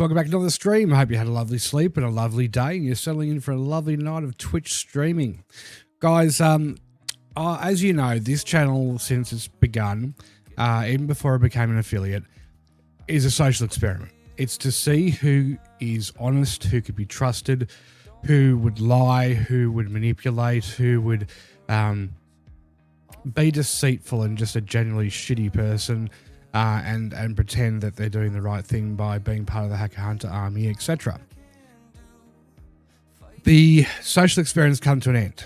welcome back to another stream. I hope you had a lovely sleep and a lovely day and you're settling in for a lovely night of Twitch streaming. Guys, as you know, this channel, since it's begun, even before I became an affiliate, is a social experiment. It's to see who is honest, who could be trusted, who would lie, who would manipulate, who would be deceitful and just a generally shitty person, and pretend that they're doing the right thing by being part of the Hacker Hunter army, etc. The social experience come to an end.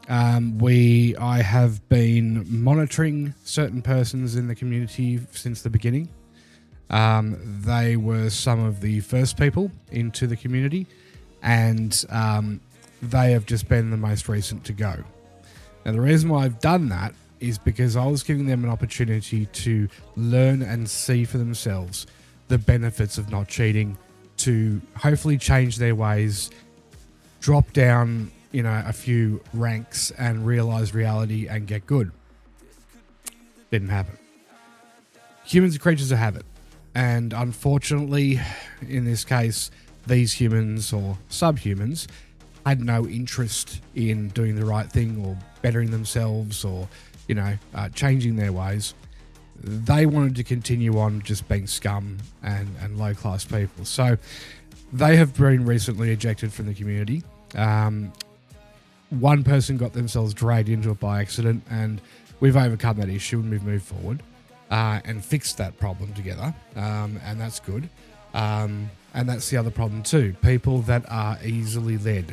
I have been monitoring certain persons in the community since the beginning. They were some of the first people into the community, and they have just been the most recent to go. Now, the reason why I've done that is because I was giving them an opportunity to learn and see for themselves the benefits of not cheating, to hopefully change their ways, drop down, a few ranks and realize reality and get good. Didn't happen. Humans are creatures of habit. And unfortunately, in this case, these humans or subhumans had no interest in doing the right thing or bettering themselves or, changing their ways. They wanted to continue on just being scum and low-class people. So they have been recently ejected from the community. One person got themselves dragged into it by accident, and we've overcome that issue and we've moved forward and fixed that problem together, and that's good. And that's the other problem too. People that are easily led,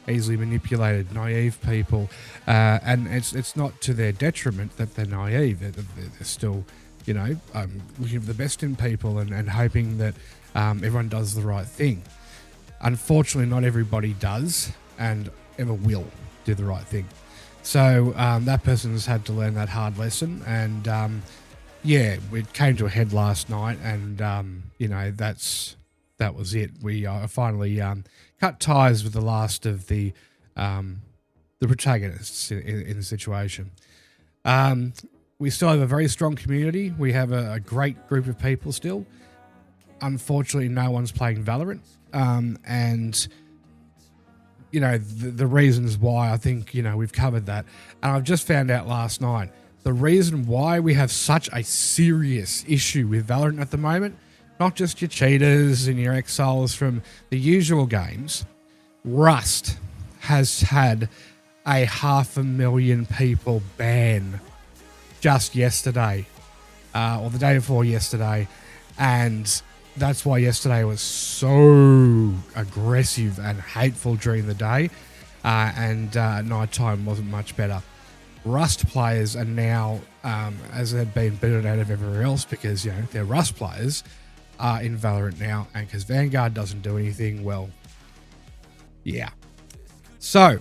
easily manipulated, naive people, and it's not to their detriment that they're naive. They're still, looking for the best in people and hoping that everyone does the right thing. Unfortunately, not everybody does and ever will do the right thing. So that person has had to learn that hard lesson, and it came to a head last night, and that was it. We finally cut ties with the last of the protagonists in the situation. We still have a very strong community. We have a great group of people still. Unfortunately, no one's playing Valorant, and the reasons why, I think we've covered that. And I've just found out last night the reason why we have such a serious issue with Valorant at the moment. Not just your cheaters and your exiles from the usual games. Rust has had 500,000 people ban just yesterday, or the day before yesterday, and that's why yesterday was so aggressive and hateful during the day, and nighttime wasn't much better. Rust players are now, as they've been booted out of everywhere else because they're Rust players, are in Valorant now, and because Vanguard doesn't do anything, well, yeah. So,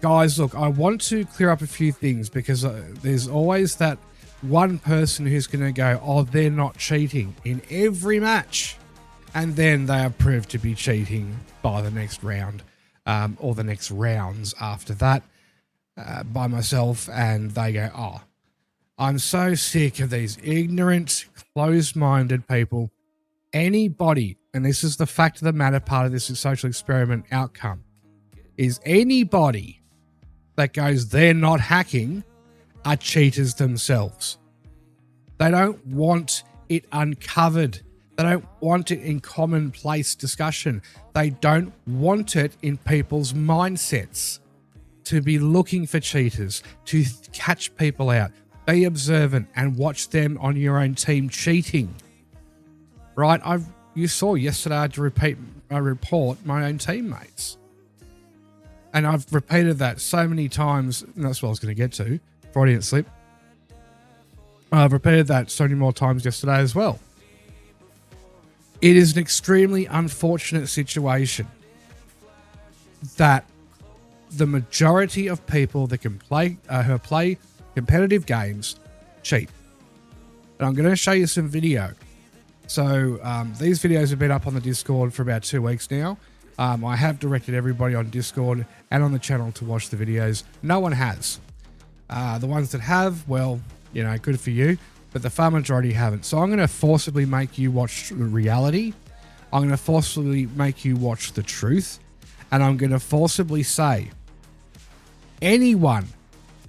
guys, look, I want to clear up a few things because there's always that one person who's going to go, oh, they're not cheating in every match, and then they are proved to be cheating by the next round, or the next rounds after that, by myself, and they go, oh, I'm so sick of these ignorant, closed-minded people. Anybody, and this is the fact of the matter, part of this social experiment outcome, is anybody that goes, they're not hacking, are cheaters themselves. They don't want it uncovered. They don't want it in commonplace discussion. They don't want it in people's mindsets to be looking for cheaters, to catch people out, be observant and watch them on your own team cheating. Right, you saw yesterday I had to report my own teammates. And I've repeated that so many times, and that's what I was going to get to, Freudian slip. I've repeated that so many more times yesterday as well. It is an extremely unfortunate situation that the majority of people that can play, who play competitive games, cheat. And I'm going to show you some video. So these videos have been up on the Discord for about 2 weeks now. I have directed everybody on Discord and on the channel to watch the videos. No one has. The ones that have, well, good for you. But the far majority haven't. So I'm going to forcibly make you watch reality I'm going to forcibly make you watch the truth. And I'm going to forcibly say, anyone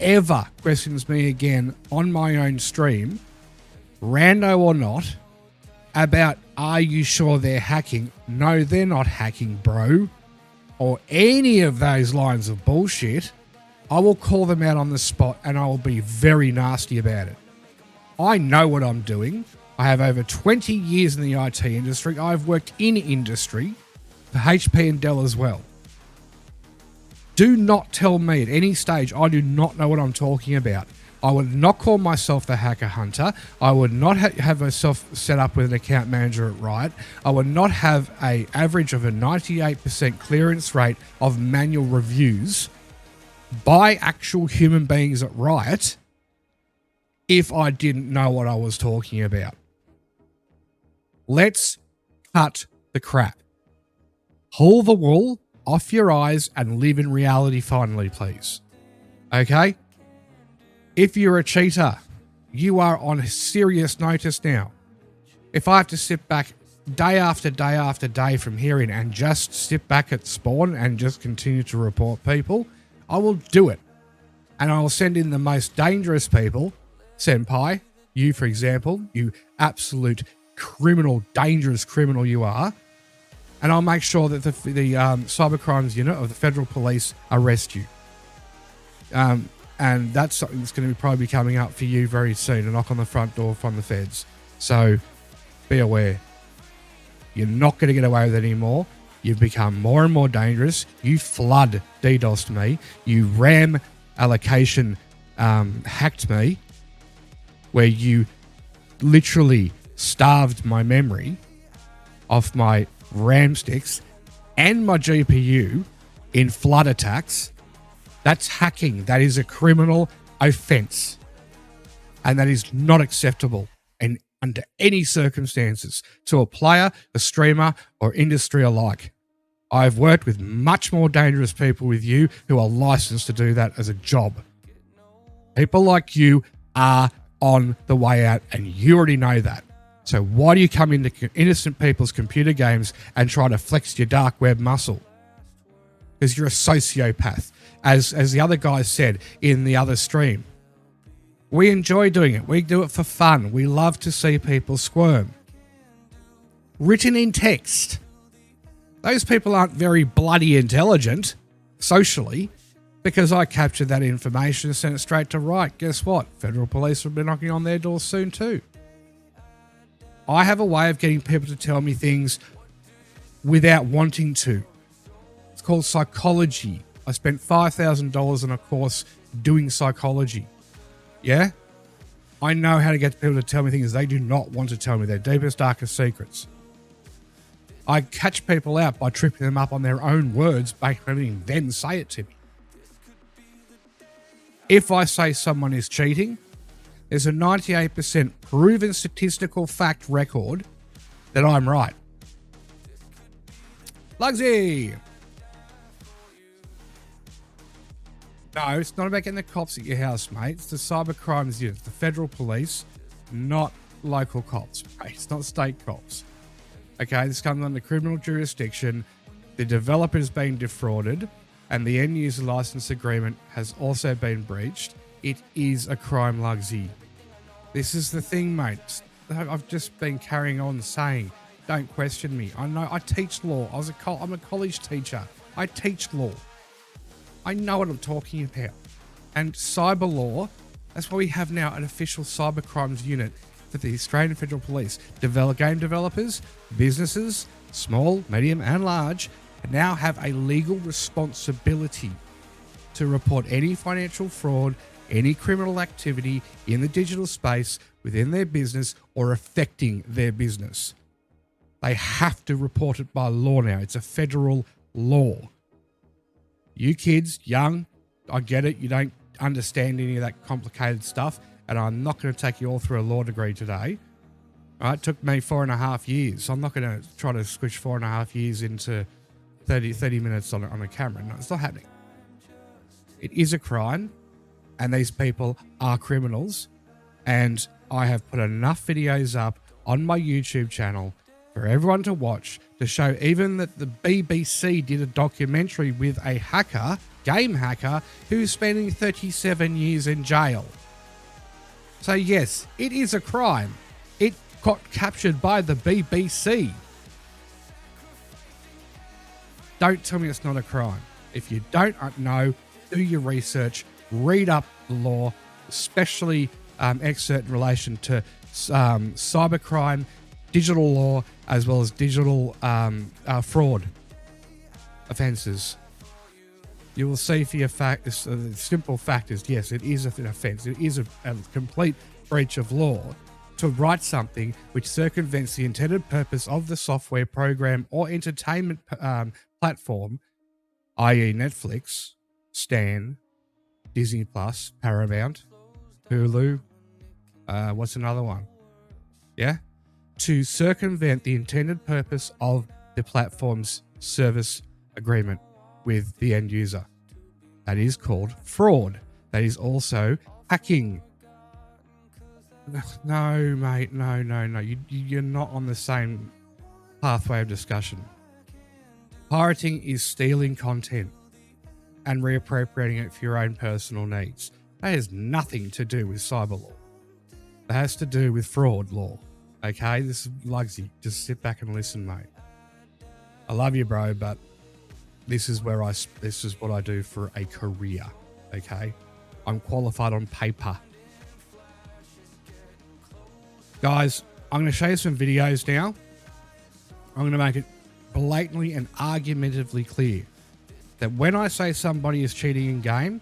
ever questions me again on my own stream, rando or not, about are you sure they're hacking? No, they're not hacking, bro. Or any of those lines of bullshit, I will call them out on the spot and I will be very nasty about it. I know what I'm doing. I have over 20 years in the IT industry. I've worked in industry for HP and Dell as well. Do not tell me at any stage I do not know what I'm talking about. I would not call myself the hacker hunter. I would not have myself set up with an account manager at Riot. I would not have an average of a 98% clearance rate of manual reviews by actual human beings at Riot if I didn't know what I was talking about. Let's cut the crap. Pull the wool off your eyes and live in reality finally, please. Okay? If you're a cheater, you are on serious notice now. If I have to sit back day after day after day from here in and just sit back at spawn and just continue to report people, I will do it. And I will send in the most dangerous people. Senpai, you for example, you absolute criminal, dangerous criminal you are. And I'll make sure that the cybercrimes unit of the federal police arrest you. And that's something that's going to probably be coming up for you very soon, a knock on the front door from the feds. So be aware. You're not going to get away with it anymore. You've become more and more dangerous. You flood DDoSed me. You RAM allocation hacked me, where you literally starved my memory off my RAM sticks and my GPU in flood attacks. That's hacking. That is a criminal offense. And that is not acceptable and under any circumstances to a player, a streamer, or industry alike. I've worked with much more dangerous people with you who are licensed to do that as a job. People like you are on the way out, and you already know that. So why do you come into innocent people's computer games and try to flex your dark web muscle? Because you're a sociopath. As the other guys said in the other stream, we enjoy doing it. We do it for fun. We love to see people squirm. Written in text. Those people aren't very bloody intelligent socially, because I captured that information and sent it straight to Riot. Guess what? Federal police will be knocking on their doors soon too. I have a way of getting people to tell me things without wanting to. It's called psychology. I spent $5,000 on a course doing psychology. Yeah? I know how to get people to tell me things they do not want to tell me, their deepest, darkest secrets. I catch people out by tripping them up on their own words by having them say it to me. If I say someone is cheating, there's a 98% proven statistical fact record that I'm right. Lugsy! No, it's not about getting the cops at your house, mate. It's the cybercrimes unit, the federal police, not local cops, mate. It's not state cops. Okay, this comes under criminal jurisdiction. The developer's been defrauded, and the end user license agreement has also been breached. It is a crime, Lugsy. This is the thing, mate. I've just been carrying on saying, don't question me. I know I teach law. I'm a college teacher. I teach law. I know what I'm talking about. And cyber law, that's why we have now an official cyber crimes unit for the Australian Federal Police. Game developers, businesses, small, medium and large, now have a legal responsibility to report any financial fraud, any criminal activity in the digital space within their business or affecting their business. They have to report it by law now. It's a federal law. You kids, young, I get it. You don't understand any of that complicated stuff, and I'm not going to take you all through a law degree today. All right, it took me 4.5 years. So I'm not going to try to squish 4.5 years into 30 minutes on a camera. No, it's not happening. It is a crime, and these people are criminals, and I have put enough videos up on my YouTube channel for everyone to watch to show even that the BBC did a documentary with a hacker, game hacker, who's spending 37 years in jail. So yes, it is a crime. It got captured by the BBC. Don't tell me it's not a crime. If you don't know, do your research, read up the law, especially excerpt in relation to cybercrime, digital law, as well as digital fraud offences. You will see for your fact, the simple fact is, yes, it is an offence. It is a complete breach of law to write something which circumvents the intended purpose of the software, program, or entertainment platform, i.e. Netflix, Stan, Disney Plus, Paramount, Hulu, what's another one? Yeah? To circumvent the intended purpose of the platform's service agreement with the end user. That is called fraud. That is also hacking. No, mate, no. You're not on the same pathway of discussion. Pirating is stealing content and reappropriating it for your own personal needs. That has nothing to do with cyber law. It has to do with fraud law. Okay, this is Lugsy. Just sit back and listen, mate. I love you, bro, but this is what I do for a career. Okay, I'm qualified on paper. Guys, I'm going to show you some videos now. I'm going to make it blatantly and argumentatively clear that when I say somebody is cheating in game,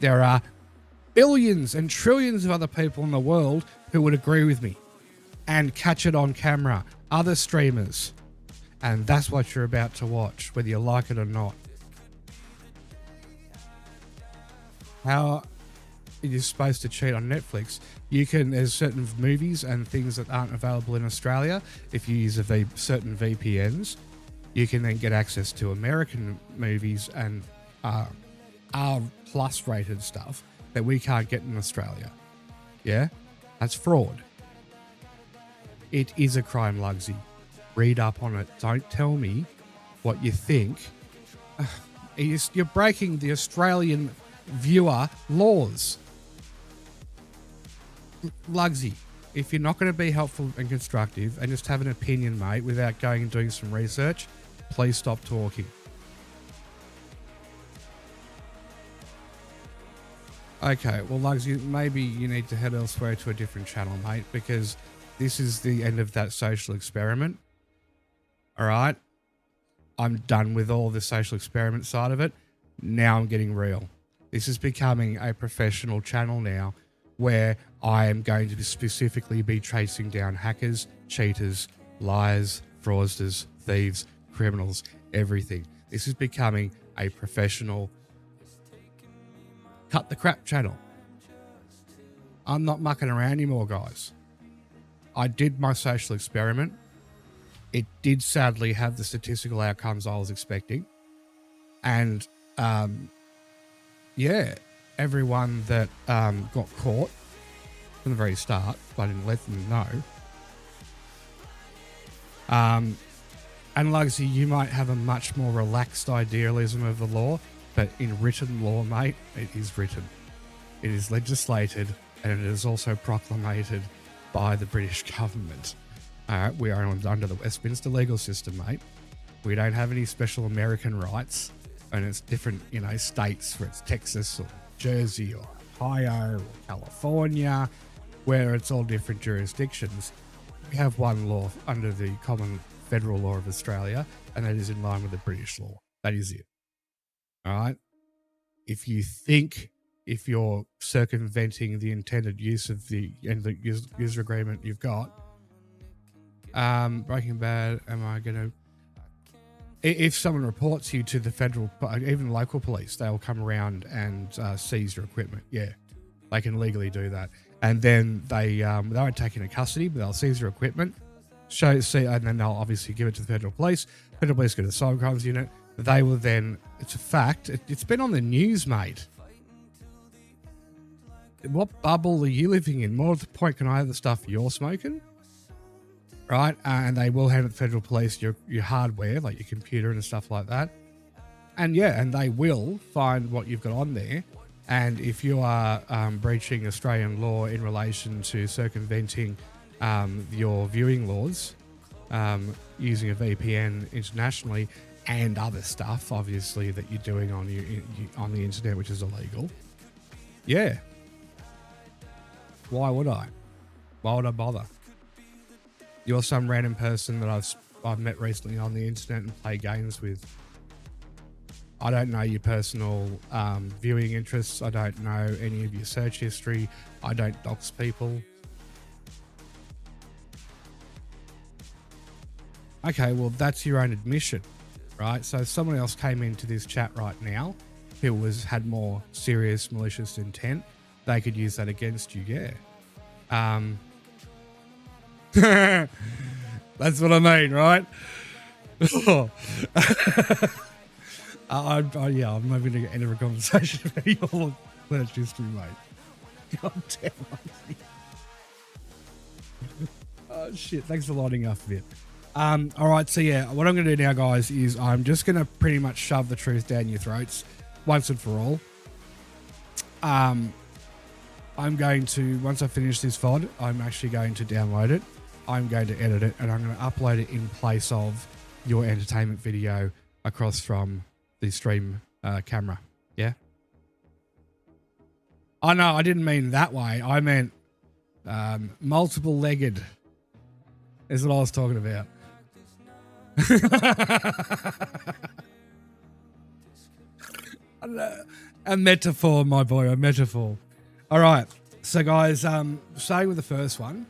there are billions and trillions of other people in the world who would agree with me and catch it on camera, other streamers. And that's what you're about to watch, whether you like it or not. How it is supposed to cheat on Netflix. There's certain movies and things that aren't available in Australia. If you use certain VPNs, you can then get access to American movies and R+ rated stuff that we can't get in Australia. Yeah? That's fraud. It is a crime, Lugsy. Read up on it. Don't tell me what you think. You're breaking the Australian viewer laws. Lugsy, if you're not going to be helpful and constructive and just have an opinion, mate, without going and doing some research, please stop talking. Okay, well, Lugsy, maybe you need to head elsewhere to a different channel, mate, because this is the end of that social experiment. All right? I'm done with all the social experiment side of it. Now I'm getting real. This is becoming a professional channel now where I am going to specifically be tracing down hackers, cheaters, liars, fraudsters, thieves, criminals, everything. This is becoming a professional cut the crap channel. I'm not mucking around anymore, guys. I did my social experiment. It did sadly have the statistical outcomes I was expecting. And, yeah, everyone that got caught from the very start, but I didn't let them know. And Lugsy, you might have a much more relaxed idealism of the law, but in written law, mate, it is written. It is legislated, and it is also proclamated by the British government. We are under the Westminster legal system, mate. We don't have any special American rights, and it's different, states, where it's Texas or Jersey or Ohio or California, where it's all different jurisdictions. We have one law under the common federal law of Australia, and that is in line with the British law. That is it. All right? If you're circumventing the intended use of the user agreement you've got, Breaking Bad, am I going to... If someone reports you to the federal, even local police, they'll come around and seize your equipment. Yeah, they can legally do that. And then they won't take you into custody, but they'll seize your equipment, and then they'll obviously give it to the federal police. Federal police go to the cyber crimes unit. They will then, it's a fact, it's been on the news, mate. What bubble are you living in? More to the point, can I have the stuff you're smoking? right? And they will hand the federal police your hardware, like your computer and stuff like that. And yeah, and they will find what you've got on there. And if you are breaching Australian law in relation to circumventing your viewing laws, using a VPN internationally and other stuff, obviously, that you're doing on on the internet, which is illegal. Yeah. Why would I? Why would I bother? You're some random person that I've met recently on the internet and play games with. I don't know your personal viewing interests. I don't know any of your search history. I don't dox people. Okay, well, that's your own admission, right? So if someone else came into this chat right now who had more serious malicious intent, they could use that against you, yeah. That's what I mean, right? I'm maybe going to end a conversation about your search history, mate. God damn it. Oh, shit. Thanks for lighting up a bit. All right, so yeah, what I'm going to do now, guys, is I'm just going to pretty much shove the truth down your throats once and for all. I'm going to, once I finish this VOD, I'm actually going to download it. I'm going to edit it, and I'm going to upload it in place of your entertainment video across from the stream camera. Yeah? Oh, no, I didn't mean that way. I meant multiple-legged is what I was talking about. A metaphor, my boy, a metaphor. All right, so guys, starting with the first one.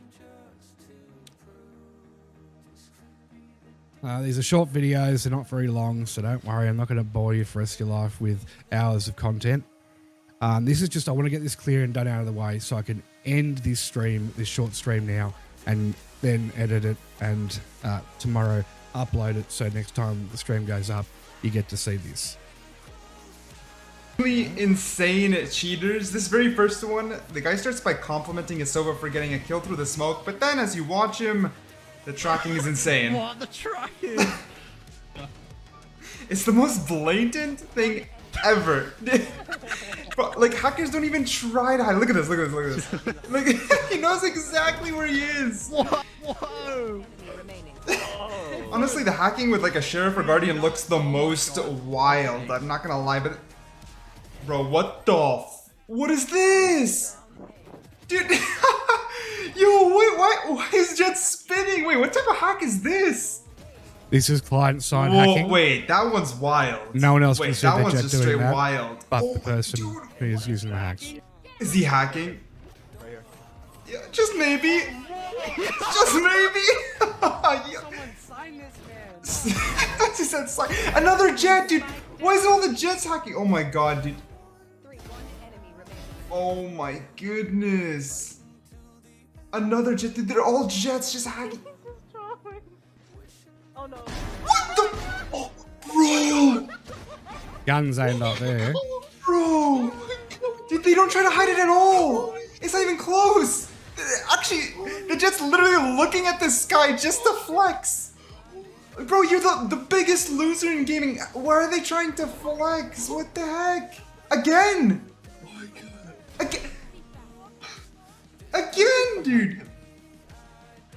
These are short videos, they're not very long, so don't worry, I'm not going to bore you for the rest of your life with hours of content. This is just, I want to get this clear and done out of the way so I can end this stream, this short stream now, and then edit it and tomorrow upload it, so next time the stream goes up, you get to see this. Really insane cheaters. This very first one, the guy starts by complimenting his Sova for getting a kill through the smoke, but then as you watch him, the tracking is insane. What? The tracking? It's the most blatant thing ever. But, like, hackers don't even try to hide. Look at this, look at this, look at this. Look, he knows exactly where he is. What? Whoa! Honestly, the hacking with like a sheriff or guardian looks the most wild. I'm not gonna lie, but bro, what the what is this? Dude, yo, wait, why is Jet spinning? Wait, what type of hack is this? This is client-side hacking. Wait, that one's wild. No one else can see that that one's Jet just doing straight that, wild. but the person who is using the hacks. Is he hacking? Yeah, just maybe. Just maybe. Someone sign this man. She said sign. Another Jet, dude. Why is all the Jets hacking? Oh my god, dude. Oh my goodness. Another Jet. Dude, they're all Jets just hacking. Oh no. What the? Oh, bro. Guns aimed up there. Bro. Dude, they don't try to hide it at all. It's not even close. Actually, the Jet's literally looking at the sky just to flex. Bro, you're the biggest loser in gaming. Why are they trying to flex? What the heck? Again? Oh my god. Again, dude.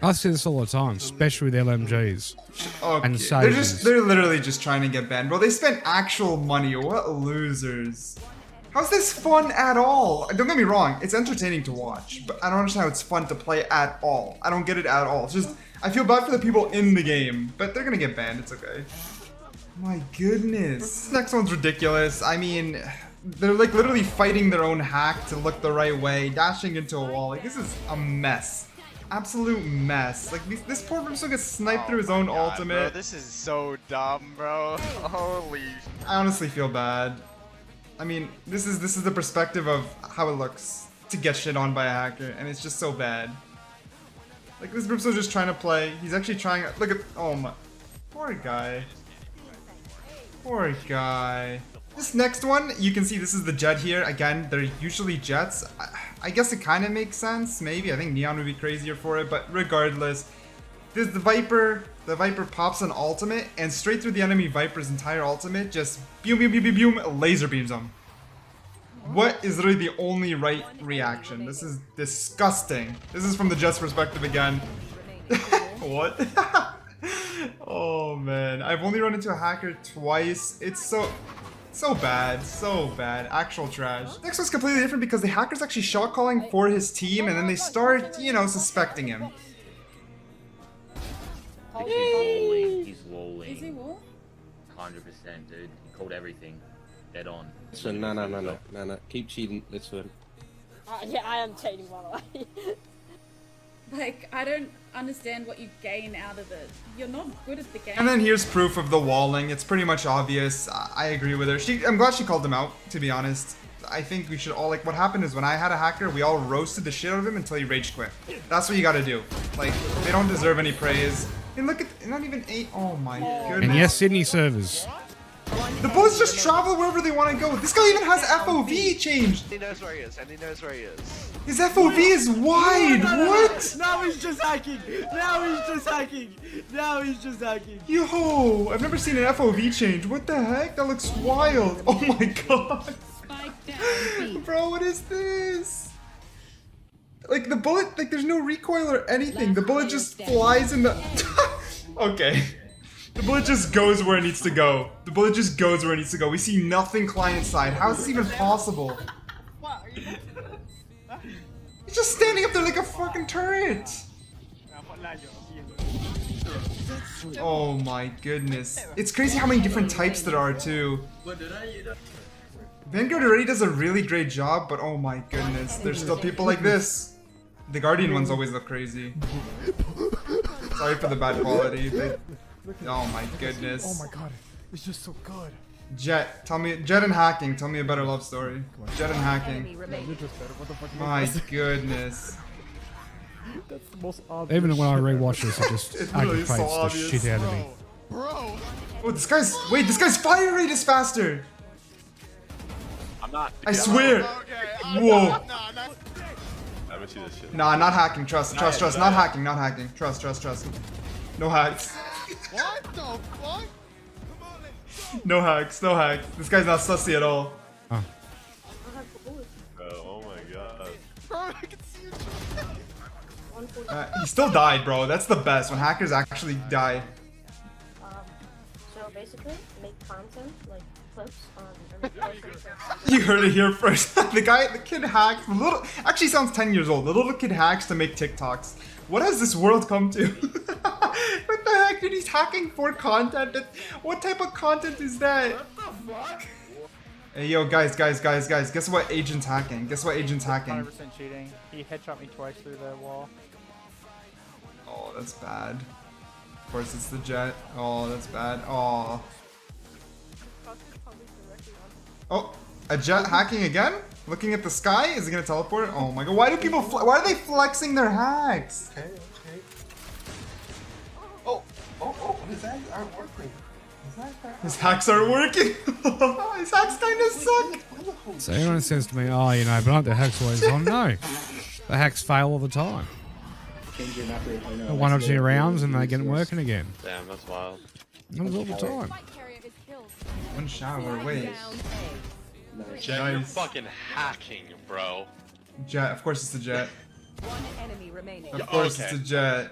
I see this all the time, especially with LMGs. Okay. And Sages. They're literally just trying to get banned. Bro, they spent actual money. What losers. How's this fun at all? Don't get me wrong, it's entertaining to watch, but I don't understand how it's fun to play at all. I don't get it at all. It's just, I feel bad for the people in the game, but they're gonna get banned, it's okay. My goodness. This next one's ridiculous. I mean, they're like literally fighting their own hack to look the right way, dashing into a wall. Like, this is a mess. Absolute mess. Like, this poor person gets sniped through his own ultimate. Bro, this is so dumb, bro. Holy. I honestly feel bad. I mean, this is the perspective of how it looks to get shit on by a hacker, and it's just so bad. Like, this Brimstone's just trying to play. He's actually trying. Look at, oh my, poor guy. Poor guy. This next one, you can see this is the Jet here. Again, they're usually Jets. I guess it kind of makes sense. Maybe I think Neon would be crazier for it, but regardless, the Viper pops an ultimate, and straight through the enemy Viper's entire ultimate, just boom, boom, boom, boom, boom, laser beams them. What is literally the only right reaction? This is disgusting. This is from the Jet's perspective again. What? Oh man, I've only run into a hacker twice. It's so bad, so bad. Actual trash. Next one's completely different because the hacker's actually shot calling for his team, and then they start, you know, suspecting him. He's lolling. Is he what? 100%, dude. He called everything. Dead on. Listen, no. Keep cheating. Listen. Yeah, I am cheating, by the way. Like, I don't understand what you gain out of it. You're not good at the game. And then here's proof of the walling. It's pretty much obvious. I agree with her. I'm glad she called him out, to be honest. I think we should all, like, what happened is when I had a hacker, we all roasted the shit out of him until he rage quit. That's what you gotta do. Like, they don't deserve any praise. And look at, not even 8. Oh my goodness. And yes, Sydney servers. The bullets just travel wherever they want to go. This guy even has FOV changed. He knows where he is, and he knows where he is. His FOV is wide. What? Now he's just hacking. Yo, I've never seen an FOV change. What the heck? That looks wild. Oh my god. Bro, what is this? Like the bullet, like there's no recoil or anything. The bullet just flies in the... Okay. The bullet just goes where it needs to go. The bullet just goes where it needs to go. We see nothing client side. How is this even possible? He's just standing up there like a fucking turret. Oh my goodness. It's crazy how many different types there are too. Vanguard already does a really great job, but oh my goodness, there's still people like this. The Guardian ones always look crazy. Sorry for the bad quality, but oh my goodness. Oh my god, it's just so good. Jet, Jet and hacking, tell me a better love story. Jet and hacking. You're just better. What the fuck? My goodness. That's the most obvious. Even when I rewatch this, it just It's really so aggravates the obvious. shit out of me. Bro! Oh, this guy's fire rate is faster. I'm not. I swear. Okay, Whoa. no. I haven't seen this shit. Nah, not hacking. Trust. Not hacking. Trust. No hacks. What the fuck? No hacks. This guy's not sussy at all. Oh my god. Bro, I can see you. He still died, bro. That's the best when hackers actually die. So basically, make content, like clips on... You heard it here first. The kid hacks. Actually sounds 10 years old. The little kid hacks to make TikToks. What has this world come to? What the heck, dude? He's hacking for content. What type of content is that? What the fuck? Hey, yo, guys. Guess what agent's hacking? 100% cheating. He headshot me twice through the wall. Oh, that's bad. Of course, it's the Jet. Oh, that's bad. Oh. Oh, a Jet hacking again? Looking at the sky? Is he gonna teleport? Oh my god, why are they flexing their hacks? Okay. Oh, his hacks aren't working. His hacks aren't working. His hacks kinda suck. So everyone says to me, oh, you know, but aren't the hacks always on? No. The hacks fail all the time. One or two rounds and they get working again. Damn, that's wild. Not all the time. One shower, wait. Jet, Nice. you're fucking hacking, bro. Jet, of course it's the Jet. One enemy remaining. Of course Okay. it's the Jet.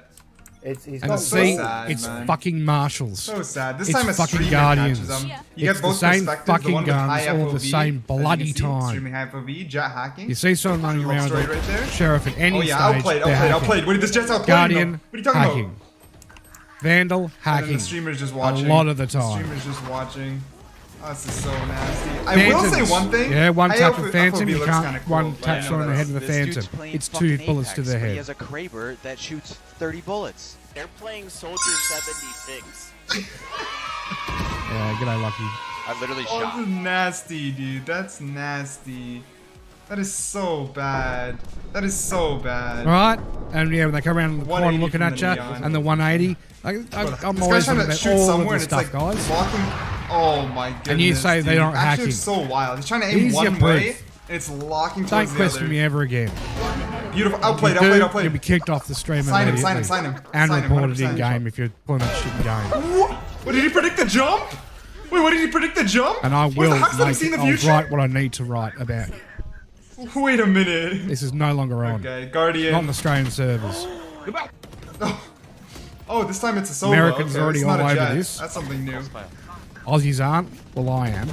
He's And so see, sad, it's man. fucking marshals. So sad. This It's time a fucking streamer Guardians. catches them. Yeah. You It's get the both same perspectives. The fucking one with high guns all FOV, the same as you can bloody see, time. Extremely high FOV, Jet hacking. You see someone running Little around story with right there. a sheriff at any Oh yeah, stage, outplayed. they're hacking. Wait, this Jet's outplayed. Guardian, What are you talking hacking. about? Vandal, And then hacking. the streamer's just watching. lot of the The time. streamer's just watching. Oh, this is so nasty. I will say Phantoms. one thing. Yeah, one High tap FOV of Phantom, you looks can't kinda cool, one but tap I know on the that. head of the This dude's Phantom. playing It's fucking 2 bullets to Apex, the but He head. has a Kraber that shoots 30 bullets. They're playing Soldier 76. Yeah, g'day, Lucky. I literally Oh, shot. this is nasty, dude. That's nasty. That is so bad. Right? And yeah, when they come around the corner 180 looking from at the you, neon. and the 180, I'm This always guy's looking trying to at shoot all of somewhere the and it's stuff, like guys. blocking. Oh my goodness. And you say dude. they aren't Actually, hacking. it's so wild. He's trying to aim Here's your one way, proof. and it's locking Don't towards the question other. me ever again. One enemy Beautiful. Outplayed, If you do, outplayed, outplayed. You'll be kicked off the stream Sign him, immediately. sign him, sign him. And Sign him, reported 100%. in game if you're pulling that shit in game. What? Did he predict the jump? Wait, what did he predict the jump? And I will How's that seen the I'll future? write what I need to write about it. Wait a minute. This is no longer on. Okay, Guardian. Not on Australian servers. Oh, this time it's a solo. Americans okay, already it's not all a over jet. this. That's something new. Aussies aren't. Well, I am.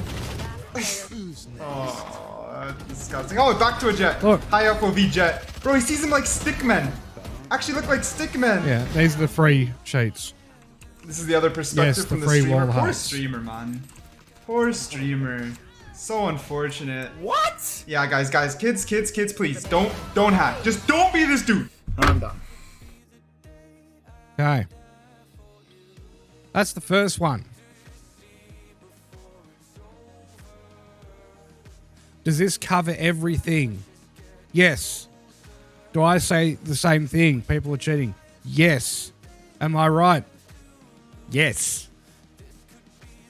Oh, that's disgusting. Oh, back to a jet. Look. High FOV jet. Bro, he sees him like stickmen. Actually look like stickmen. Yeah, these are the free cheats. This is the other perspective Yes, from the the free streamer. wall Poor hacks. streamer, man. Poor streamer. So unfortunate. What? Yeah, guys, kids, please don't hack. Just don't be this dude. I'm done. Okay. That's the first one. Does this cover everything? Yes. Do I say the same thing? People are cheating. Yes. Am I right? Yes.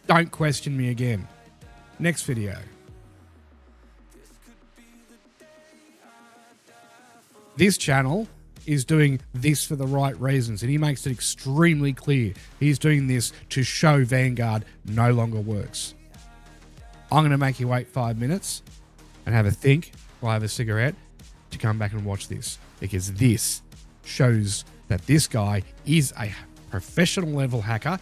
Don't question me again. Next video. This channel is doing this for the right reasons, and he makes it extremely clear. He's doing this to show Vanguard no longer works. I'm going to make you wait 5 minutes and have a think or have a cigarette to come back and watch this, because this shows that this guy is a professional level hacker,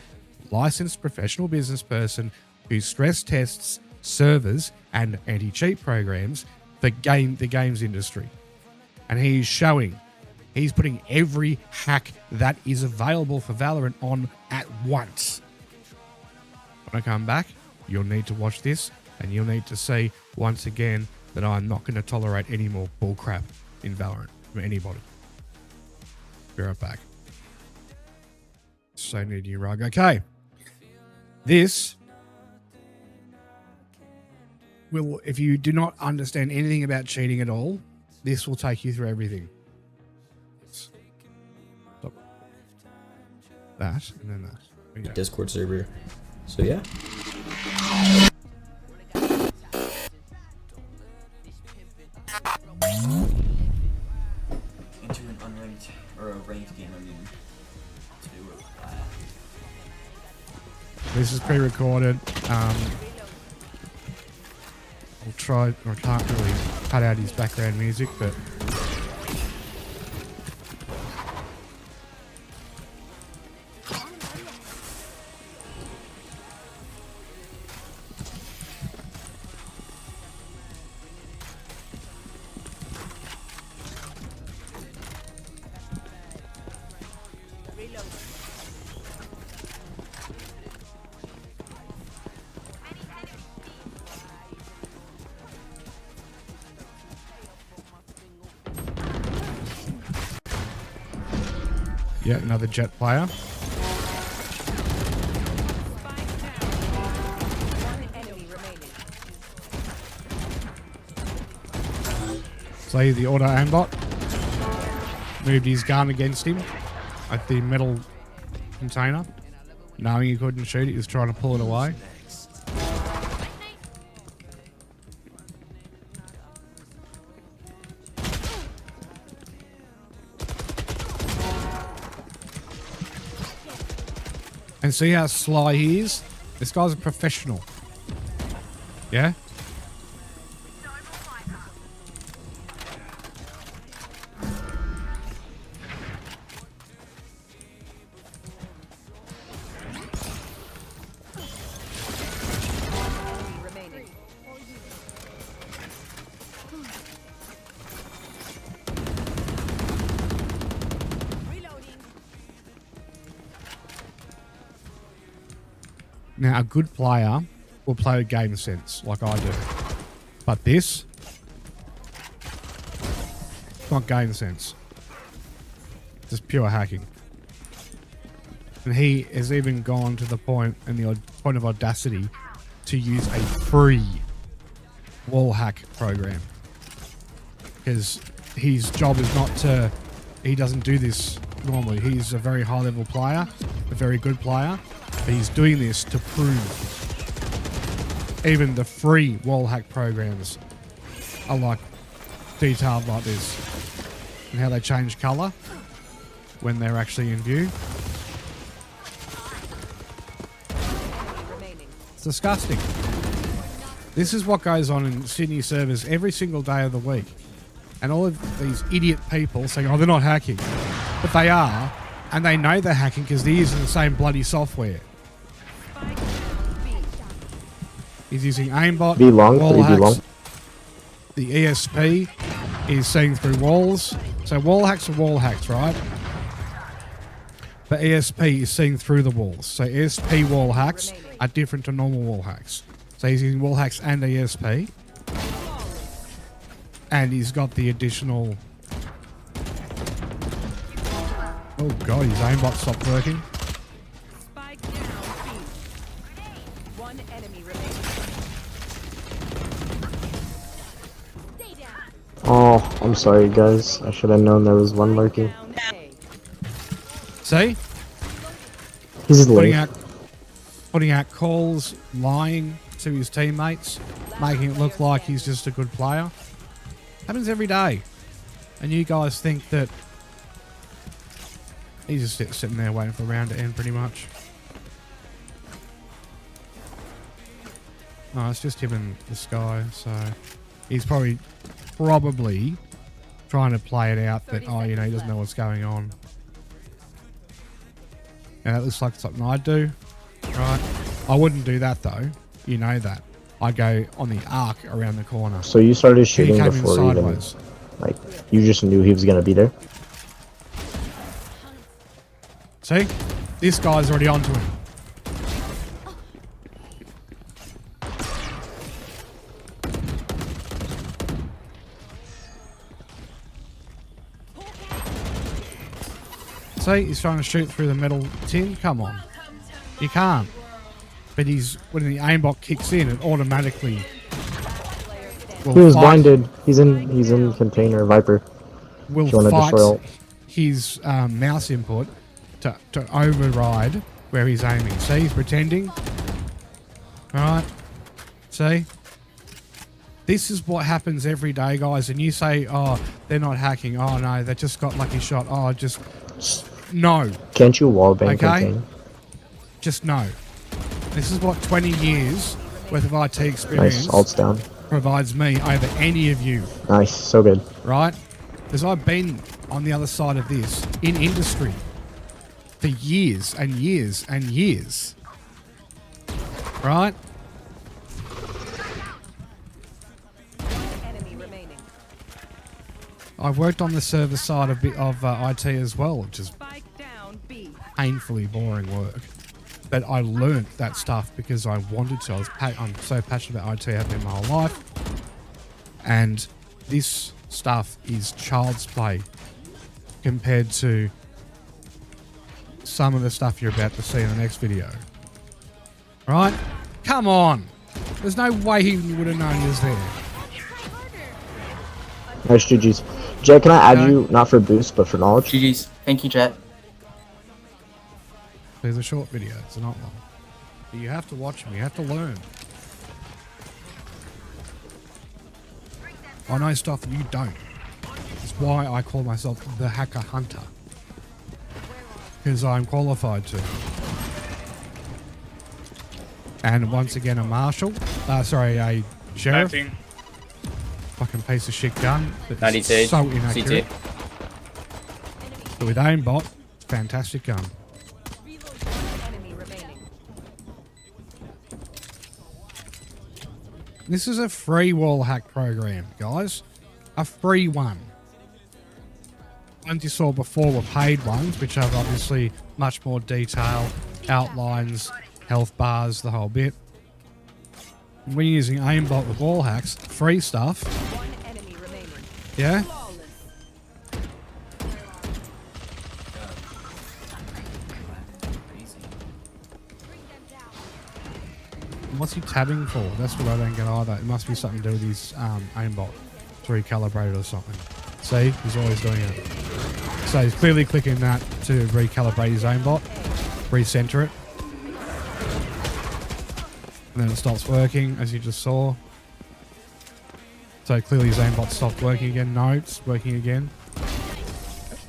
licensed professional business person who stress tests servers and anti-cheat programs for the games industry. And he's showing, he's putting every hack that is available for Valorant on at once. When I come back, you'll need to watch this, and you'll need to see once again that I'm not going to tolerate any more bullcrap in Valorant from anybody. Be right back. So need you rug. Okay. This will, if you do not understand anything about cheating at all, this will take you through everything. Stop. That, and then that. Okay. Discord server. So yeah. Into an unranked or a ranked game, I mean. This is pre-recorded. I'll try, or I can't really cut out his background music, but yeah, another jet player. So the auto aimbot moved his gun against him at the metal container, knowing he couldn't shoot it. He was trying to pull it away. And see how sly he is? This guy's a professional. Yeah? Now, a good player will play with game sense, like I do. But this, it's not game sense. It's just pure hacking. And he has even gone to the point, and the point of audacity, to use a free wall hack program. Because his job is not to, he doesn't do this normally. He's a very high level player, a very good player. But he's doing this to prove even the free wall hack programs are like detailed like this. and how they change colour when they're actually in view. It's disgusting. This is what goes on in Sydney servers every single day of the week. And all of these idiot people saying, oh, they're not hacking. But they are, and they know they're hacking because they're using the same bloody software. He's using aimbot, Be long, wall 3 be hacks. long. The ESP is seeing through walls. So wall hacks are wall hacks, right? But ESP is seeing through the walls. So ESP wall hacks are different to normal wall hacks. So he's using wall hacks and ESP. And he's got the additional... Oh god, his aimbot stopped working. Spike down, B. One enemy remaining. Oh, I'm sorry, guys. I should have known there was one lurking. See? He's Putting late. putting out calls, lying to his teammates, making it look like he's just a good player. Happens every day. And you guys think that he's just sitting there waiting for the round to end pretty much. No, it's just him in the sky, so he's probably trying to play it out that, oh, you know, he doesn't know what's going on. And that looks like something I'd do, right? I wouldn't do that though. You know that. I'd go on the arc around the corner. So you started He shooting came in before even, sideways. like, you just knew he was gonna be there? See? This guy's already onto him. See? He's trying to shoot through the metal tin. Come on. You can't. But when the aimbot kicks in, it automatically will He was fight- blinded. He's in container, Viper. will If you wanna fight destroy his mouse input to override where he's aiming. See, he's pretending. Alright. See? This is what happens every day, guys. And you say, oh, they're not hacking. Oh, no, they just got lucky shot. Oh, just... No. Can't you wallbang Okay? contain? Just no. This is what 20 years worth of IT experience Nice, ult's down. provides me over any of you. Nice, so good. Right? Because I've been on the other side of this in industry for years and years and years. Right? Enemy remaining. I've worked on the server side of IT as well, which is Spike down, B. painfully boring work. But I learnt that stuff because I wanted to. I'm so passionate about IT, have been my whole life. And this stuff is child's play compared to some of the stuff you're about to see in the next video. Right? Come on! There's no way he would have known he was there. Nice GG's. Jet, can I add Okay. you, not for boost, but for knowledge? GG's. Thank you, Jet. These are short videos, they're not long. But you have to watch them, you have to learn. I know stuff that you don't. That's why I call myself the Hacker Hunter. Because I'm qualified to. And once again, a marshal. A sheriff. Fucking piece of shit gun. That's 92. so inaccurate. CT. But with aimbot, fantastic gun. Enemy remaining. This is a free wall hack program, guys. A free one. Ones you saw before were paid ones, which have obviously much more detail, outlines, health bars, the whole bit. When you're using aimbot with wall hacks, free stuff. One enemy remaining. Yeah? What's he tabbing for? That's what I don't get either. It must be something to do with his aimbot to recalibrate or something. See? He's always doing it. So he's clearly clicking that to recalibrate his aimbot, recenter it. And then it stops working, as you just saw. So clearly his aimbot stopped working again. No, it's working again.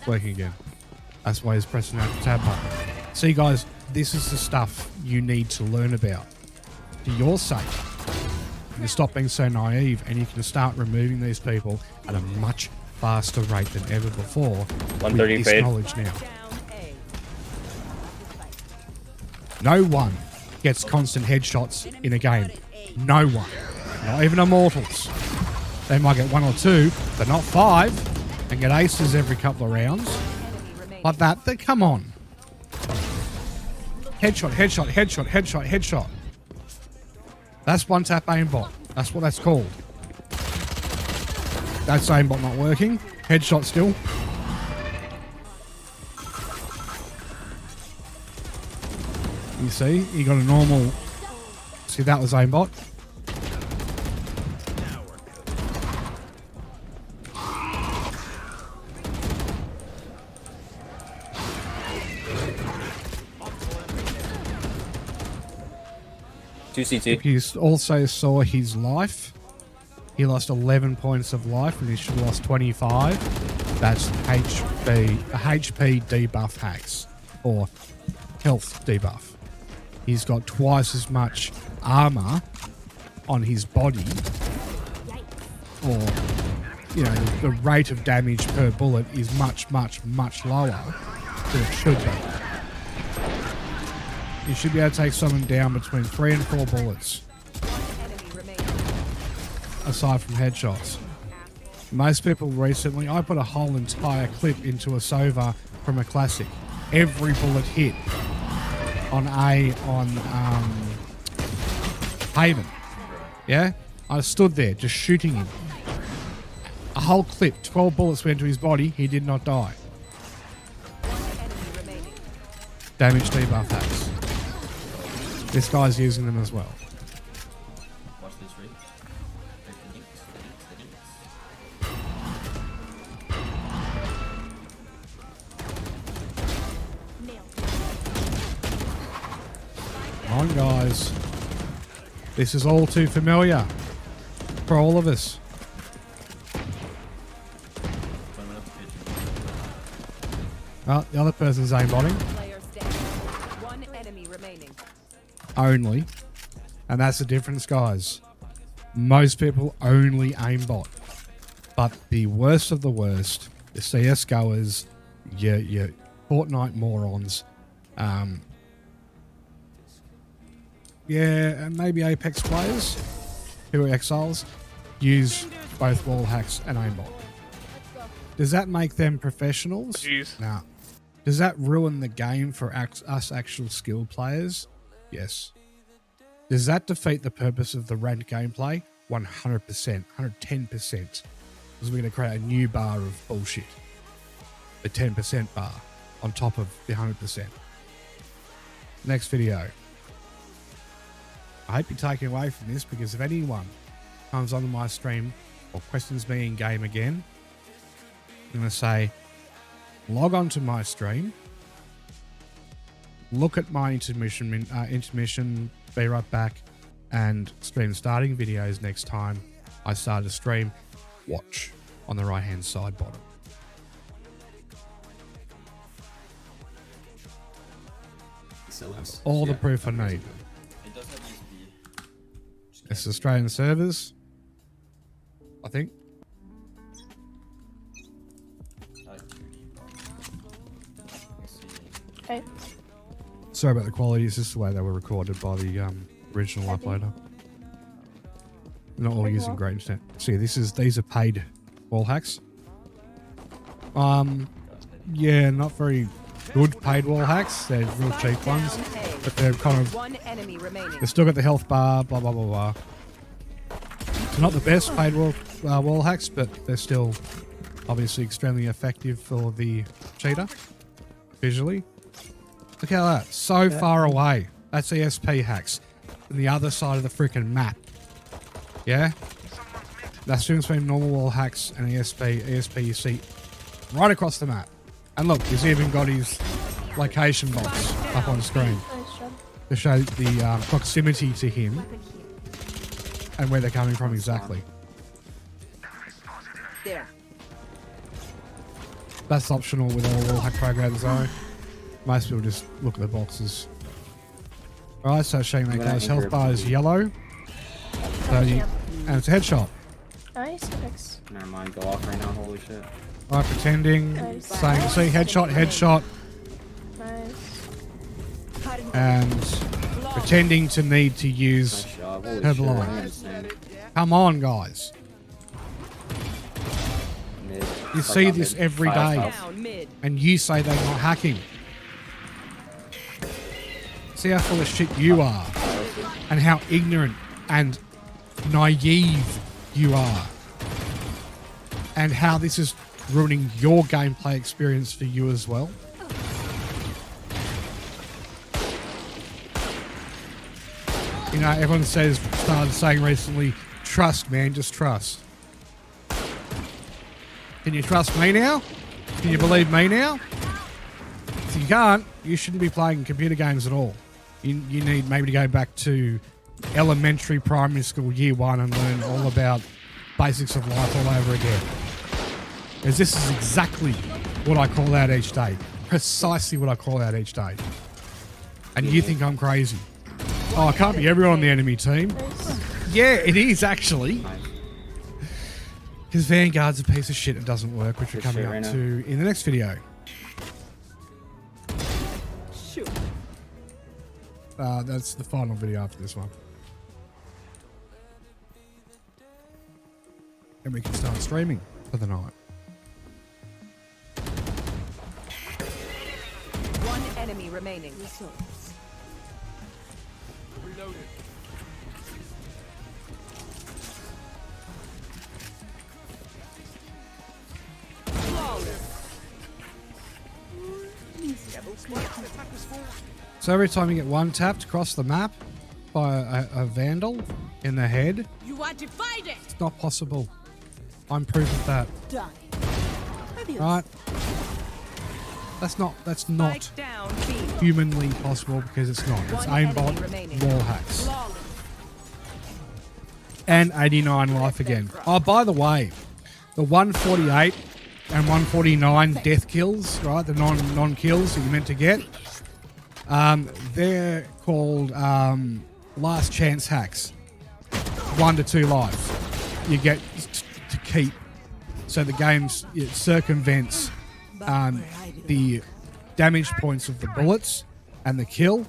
working again. That's why he's pressing that tab button. See, guys, this is the stuff you need to learn about. For your sake, you can stop being so naive and you can start removing these people at a much faster rate than ever before. 130 with this fade. knowledge now. No one gets constant headshots in a game. No one. Not even Immortals. They might get 1 or 2, but not 5, and get aces every couple of rounds. Like that, come on. Headshot, headshot, headshot, headshot, headshot. That's one tap aimbot. That's what that's called. That's aimbot not working. Headshot still. You see, he got a normal. See, that was aimbot. CT. You also saw his life. He lost 11 points of life and he should have lost 25. That's HP debuff hacks or health debuff. He's got twice as much armor on his body, or you know, the rate of damage per bullet is much, much, much lower than it should be. You should be able to take someone down between 3 and 4 bullets, aside from headshots. Most people recently, I put a whole entire clip into a Sova from a classic. Every bullet hit on Haven. Yeah? I stood there just shooting him. A whole clip, 12 bullets went to his body, he did not die. Damage debuff hacks. This guy's using them as well. Watch this, right? Come on, guys. This is all too familiar for all of us. Oh, the other person's aimbotting. One enemy remaining. Only. And that's the difference, guys. Most people only aimbot. But the worst of the worst, the CS goers, your Fortnite morons, yeah, and maybe Apex players who are exiles use both wall hacks and aimbot. Does that make them professionals? Jeez. No. Does that ruin the game for us actual skilled players? Yes. Does that defeat the purpose of the ranked gameplay? 100%, 110%. Because we're going to create a new bar of bullshit. The 10% bar on top of the 100%. Next video. I hope you're taking away from this, because if anyone comes onto my stream or questions me in game again, I'm going to say, log on to my stream, look at my intermission, be right back, and stream starting videos next time I start a stream. Watch on the right hand side bottom. All the proof I need. It doesn't need to be. It's Australian servers, I think. Okay. Sorry about the quality. It's just the way they were recorded by the original uploader. Not all using great internet. See, these are paid wall hacks. Yeah, not very good paid wall hacks. They're real cheap ones, but they're kind of. One enemy remaining. They've still got the health bar. Blah blah blah blah. They're not the best paid wall hacks, but they're still obviously extremely effective for the cheater visually. Look at that. So far away. That's ESP hacks. On the other side of the freaking map. Yeah? That's the difference between normal wall hacks and ESP. ESP you see right across the map. And look, he's even got his location box up on screen to show the proximity to him and where they're coming from exactly. There. That's optional with all wall hack programs though. Most people just look at the boxes. Alright, so showing that guy's health bar is yellow. So and it's a headshot. Nice, thanks. Never mind, go off right now, holy shit. Alright, pretending. Nice. Saying, see, headshot, headshot. Nice. And pretending to need to use Nice job, holy her shit, blind. I'm insane. Come on, guys. Mid. You Fuck see out this mid. every Fire day. house. And you say they're not hacking. See how full of shit you are. And how ignorant and naive you are. And how this is ruining your gameplay experience for you as well. You know, everyone started saying recently, trust, man, just trust. Can you trust me now? Can you believe me now? If you can't, you shouldn't be playing computer games at all. You need maybe to go back to elementary, primary school, year 1 and learn all about basics of life all over again. Because this is exactly what I call out each day. Precisely what I call out each day. And you think I'm crazy. Oh, I can't be everyone on the enemy team. Yeah, it is actually. Because Vanguard's a piece of shit and doesn't work, which we're coming up to in the next video. That's the final video after this one. And we can start streaming for the night. One enemy remaining. Reloaded. So every time you get one tapped across the map by a vandal in the head, You are divided. it's not possible. I'm proof of that. Die. Right? That's not Spike down, B. humanly possible because it's not. It's One enemy aimbot remaining. wall hacks. Flawless. And 89 life again. Oh, by the way, the 148 and 149 death kills, right? The non-kills that you're meant to get. They're called last chance hacks. 1 to 2 lives you get to keep. So the game circumvents the damage points of the bullets and the kill.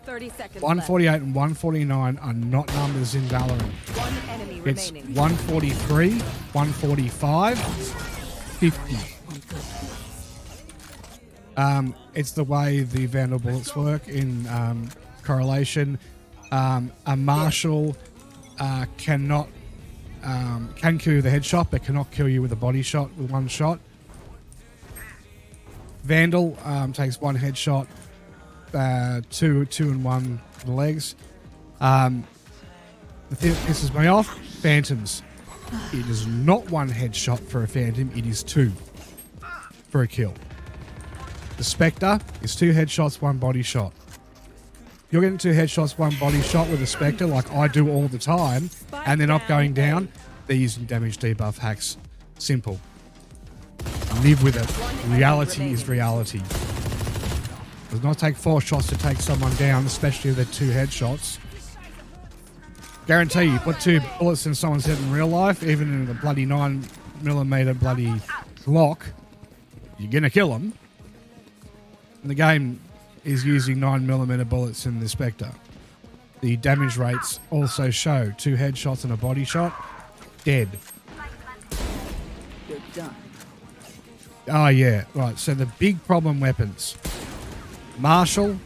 30 seconds 148 and 149 are not numbers in Valorant. left. One enemy It's remaining. 143, 145, 50. It's the way the Vandal bullets work in correlation. A Marshal can kill you with a headshot, but cannot kill you with a body shot with one shot. Vandal takes one headshot, two and one for the legs. The thing that pisses me off, Phantoms. It is not one headshot for a Phantom, it is 2 for a kill. The Spectre is 2 headshots, 1 body shot. You're getting 2 headshots, 1 body shot with a Spectre like I do all the time, and they're not going down. They're using damage debuff hacks. Simple. Live with it. Reality is reality. It does not take 4 shots to take someone down, especially if they're 2 headshots. Guarantee you put 2 bullets in someone's head in real life, even in the bloody 9mm bloody Glock, you're gonna kill them. And the game is using 9mm bullets in the Spectre. The damage rates also show 2 headshots and a body shot, dead. You're done. Oh yeah, right. So the big problem weapons: Marshal,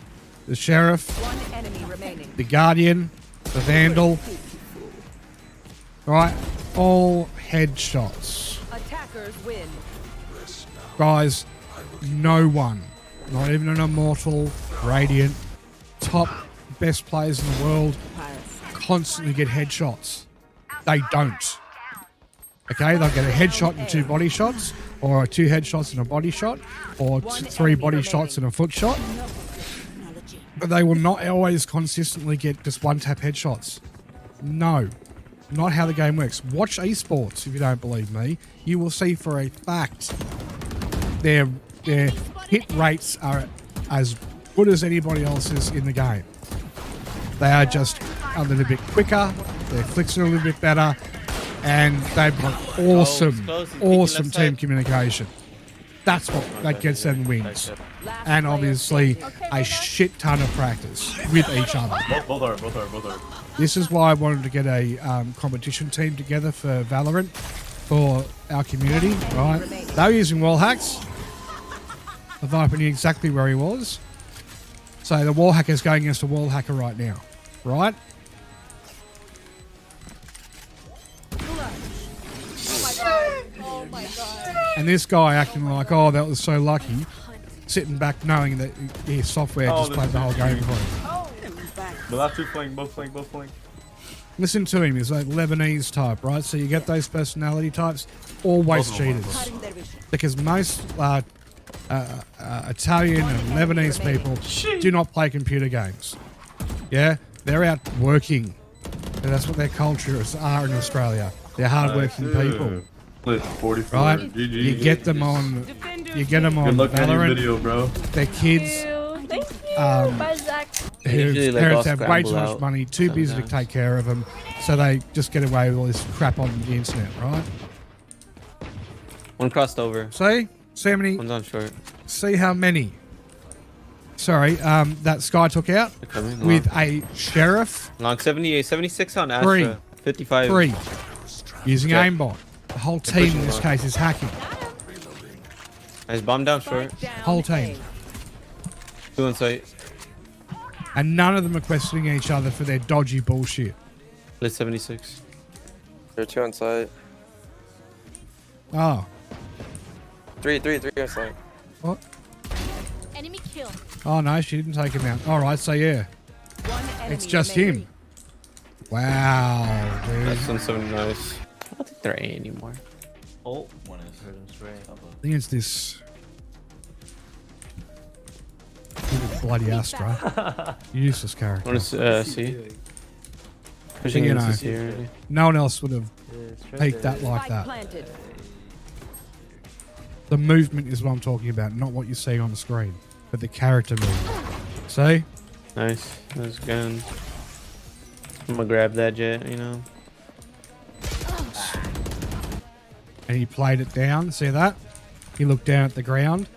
the Sheriff, One enemy remaining. the Guardian, the Vandal. Right, all headshots. Attackers win. Guys, no one, not even an Immortal, Radiant, top best players in the world, constantly get headshots. They don't. Okay, they'll get a headshot and 2 body shots, or 2 headshots and a body shot, or 3 body shots and a foot shot. But they will not always consistently get just 1 tap headshots. No, not how the game works. Watch esports if you don't believe me. You will see for a fact their hit rates are as good as anybody else's in the game. They are just a little bit quicker, their flicks are a little bit better, and they've got awesome team communication. That's what that gets them wins. And obviously a shit ton of practice with each other. Both are. This is why I wanted to get a competition team together for Valorant for our community, right? They were using wall hacks. The Viper knew exactly where he was. So the wall hacker is going against a wall hacker right now, right? Oh my god. And this guy acting like, oh, that was so lucky, sitting back knowing that his software just played the whole game for him. The last two flank, both flank. Listen to him, he's like Lebanese type, right? So you get those personality types, always cheaters. Because most Italian and Lebanese people do not play computer games. Yeah? They're out working. And that's what their cultures are in Australia. They're hardworking people. 44. Right? GG. You get them on Good luck on your Valorant. video, bro. Their kids Thank you. Bye, Zach. whose parents have way too much money, too busy to take care of them, so they just get away with all this crap on the internet, right? One crossed over. See how many? One's on short. See how many? Sorry, that Sky took out They're coming. with a sheriff. Long 78, 76 on Astra. Three. 55. 3 using Yeah. aimbot. The whole team in this case is hacking. Nice bomb down short. Whole team. 2 on site. And none of them are questioning each other for their dodgy bullshit. Lit 76. There are 2 on site. Oh. 3 on site. What? Enemy kill. Oh no, she didn't take him out. Alright, so yeah. It's just him. Wow, dude. That's one's so nice. I don't think they're A anymore. Oh, one is heard him spray. I think it's this bloody Astra. Useless character. One is C. Pushing You into know. C already. No one else would have peaked that like that. The movement is what I'm talking about, not what you're seeing on the screen, but the character movement. See? Nice. That's good. I'm gonna grab that jet, you know. And he played it down. See that? He looked down at the ground.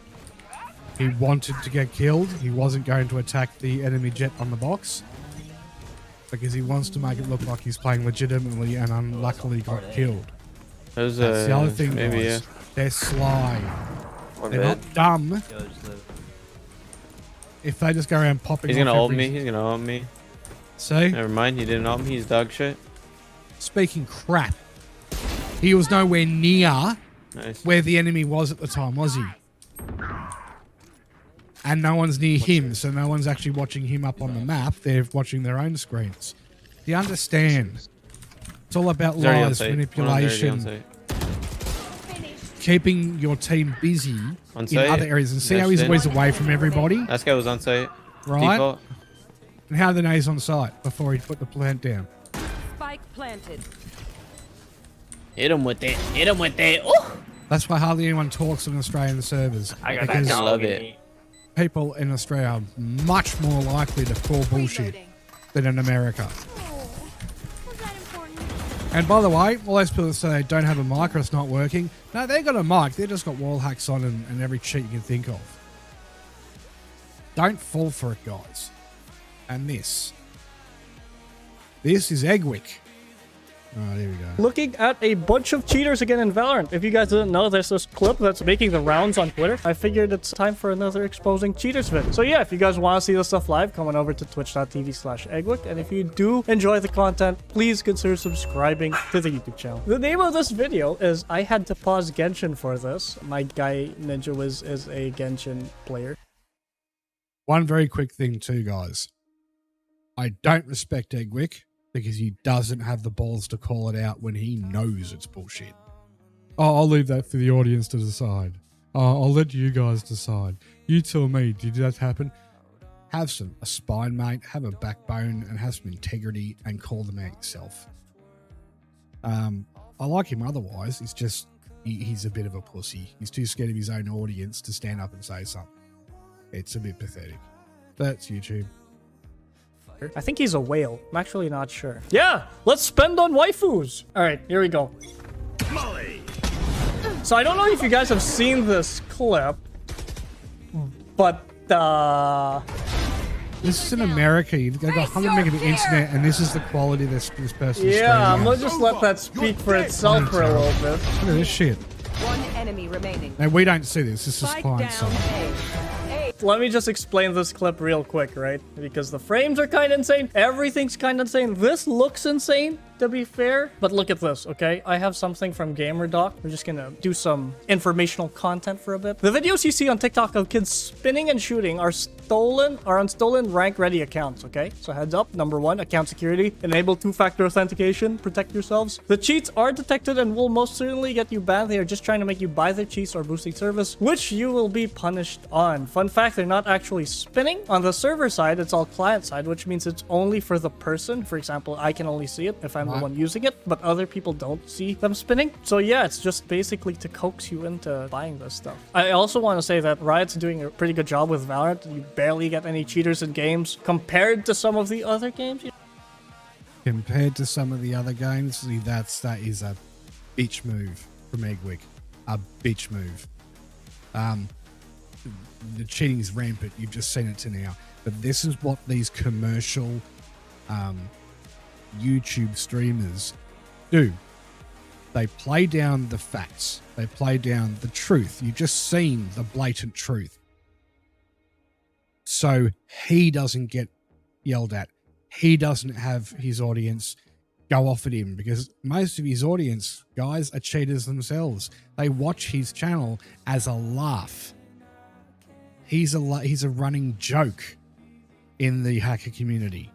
He wanted to get killed. He wasn't going to attack the enemy jet on the box because he wants to make it look like he's playing legitimately and unluckily got killed. That's the other thing, maybe, guys. yeah. They're sly. One They're mid. not dumb. If they just go around popping He's off gonna ult every- me. He's gonna ult me. See? Never mind. He didn't ult me. He's dog shit. Speaking crap. He was nowhere near Nice. where the enemy was at the time, was he? And no one's near him, so no one's actually watching him up on the map. They're watching their own screens. Do you understand? It's all about He's already on lies, site. One on there, already on manipulation, site. keeping your team busy On in site. other areas. And see how Nice he's spin. always away from everybody, Last guy was on site. right? Default. And how the nays on site before he put the plant down. Spike planted. Hit him with it. Hit him with it. Oh! That's why hardly anyone talks on Australian servers. I got because that. love it. people in Australia are much more likely to call bullshit than in America. Was that important? And by the way, all those people that say they don't have a mic or it's not working, no, they got a mic. They just got wall hacks on and every cheat you can think of. Don't fall for it, guys. And this is Eggwick. Oh, there we go. Looking at a bunch of cheaters again in Valorant. If you guys didn't know, there's this clip that's making the rounds on Twitter. I figured it's time for another exposing cheaters vid. So yeah, if you guys want to see this stuff live, come on over to twitch.tv/eggwick. And if you do enjoy the content, please consider subscribing to the YouTube channel. The name of this video is I had to pause Genshin for this. My guy Ninja is a Genshin player. One very quick thing too, guys. I don't respect Eggwick because he doesn't have the balls to call it out when he knows it's bullshit. Oh, I'll leave that for the audience to decide. I'll let you guys decide. You tell me, did that happen? Have a spine, mate. Have a backbone and have some integrity and call them out yourself. I like him otherwise. It's just he's a bit of a pussy. He's too scared of his own audience to stand up and say something. It's a bit pathetic. That's YouTube. I think he's a whale. I'm actually not sure. Yeah, let's spend on waifus. All right, here we go. So I don't know if you guys have seen this clip, but this is in America. You've got 100 megabit internet, and this is the quality this person's yeah, I'm streaming. gonna just let that speak for itself for a little bit. Look at this shit. One enemy remaining. Now, we don't see this. This is Spike client down side. A. Let me just explain this clip real quick, right? Because the frames are kind of insane. Everything's kind of insane. This looks insane, to be fair. But look at this, okay? I have something from GamerDoc. We're just gonna do some informational content for a bit. The videos you see on TikTok of kids spinning and shooting are on stolen rank-ready accounts, okay? So heads up. Number 1, account security. Enable 2-factor authentication. Protect yourselves. The cheats are detected and will most certainly get you banned. They are just trying to make you buy their cheats or boosting service, which you will be punished on. Fun fact, they're not actually spinning. On the server side, it's all client side, which means it's only for the person. For example, I can only see it if I'm the one using it, but other people don't see them spinning. So yeah, it's just basically to coax you into buying this stuff. I also want to say that Riot's doing a pretty good job with Valorant. You barely get any cheaters in games compared to some of the other games. Compared to some of the other games, see, that is a bitch move from Eggwick. A bitch move. The cheating is rampant. You've just seen it to now. But this is what these commercial YouTube streamers do. They play down the facts. They play down the truth. You've just seen the blatant truth. So he doesn't get yelled at. He doesn't have his audience go off at him, because most of his audience, guys, are cheaters themselves. They watch his channel as a laugh. He's a running joke in the hacker community,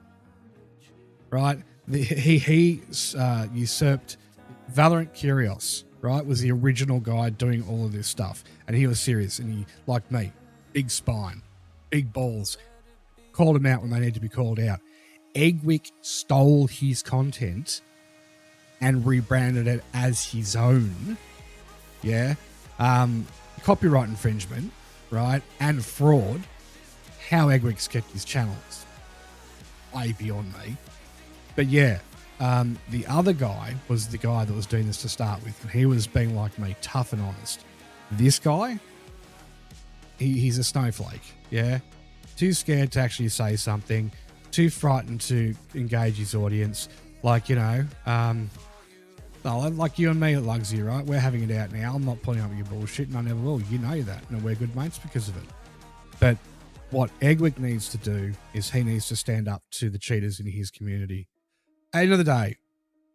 right? He usurped Valorant Curios, right? Was the original guy doing all of this stuff, and he was serious. And he, like me, big spine, big balls, called him out when they need to be called out. Eggwick stole his content and rebranded it as his own. Yeah, copyright infringement, right, and fraud. How Eggwick's kept his channels way beyond me. But yeah, the other guy was the guy that was doing this to start with, and he was being like me, tough and honest. This guy, he's a snowflake. Yeah, too scared to actually say something, too frightened to engage his audience. Like, you know, like you and me at Luxy, right? We're having it out now. I'm not pulling up your bullshit, and I never will. You know that, and we're good mates because of it. But what Eggwick needs to do is he needs to stand up to the cheaters in his community. At the end of the day,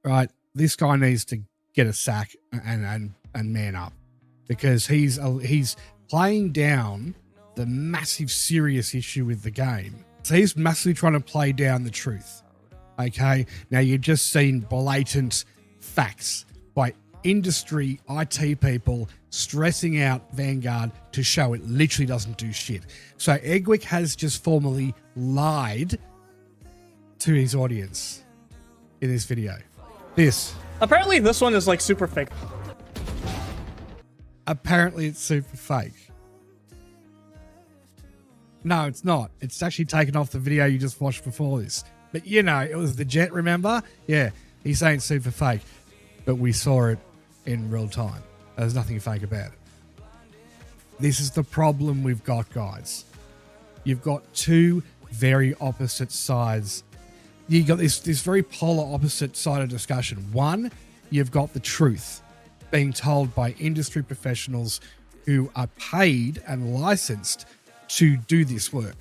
right, this guy needs to get a sack and man up, because he's playing down the massive serious issue with the game. So he's massively trying to play down the truth. Okay, now you've just seen blatant facts by industry IT people stressing out Vanguard to show it literally doesn't do shit. So Eggwick has just formally lied to his audience in this video. Apparently this one is like super fake. Apparently it's super fake. No, it's not. It's actually taken off the video you just watched before this. But you know, it was the jet, remember? Yeah, he's saying super fake. But we saw it in real time. There's nothing fake about it. This is the problem we've got, guys. You've got two very opposite sides. You've got this very polar opposite side of discussion. One, you've got the truth being told by industry professionals who are paid and licensed to do this work.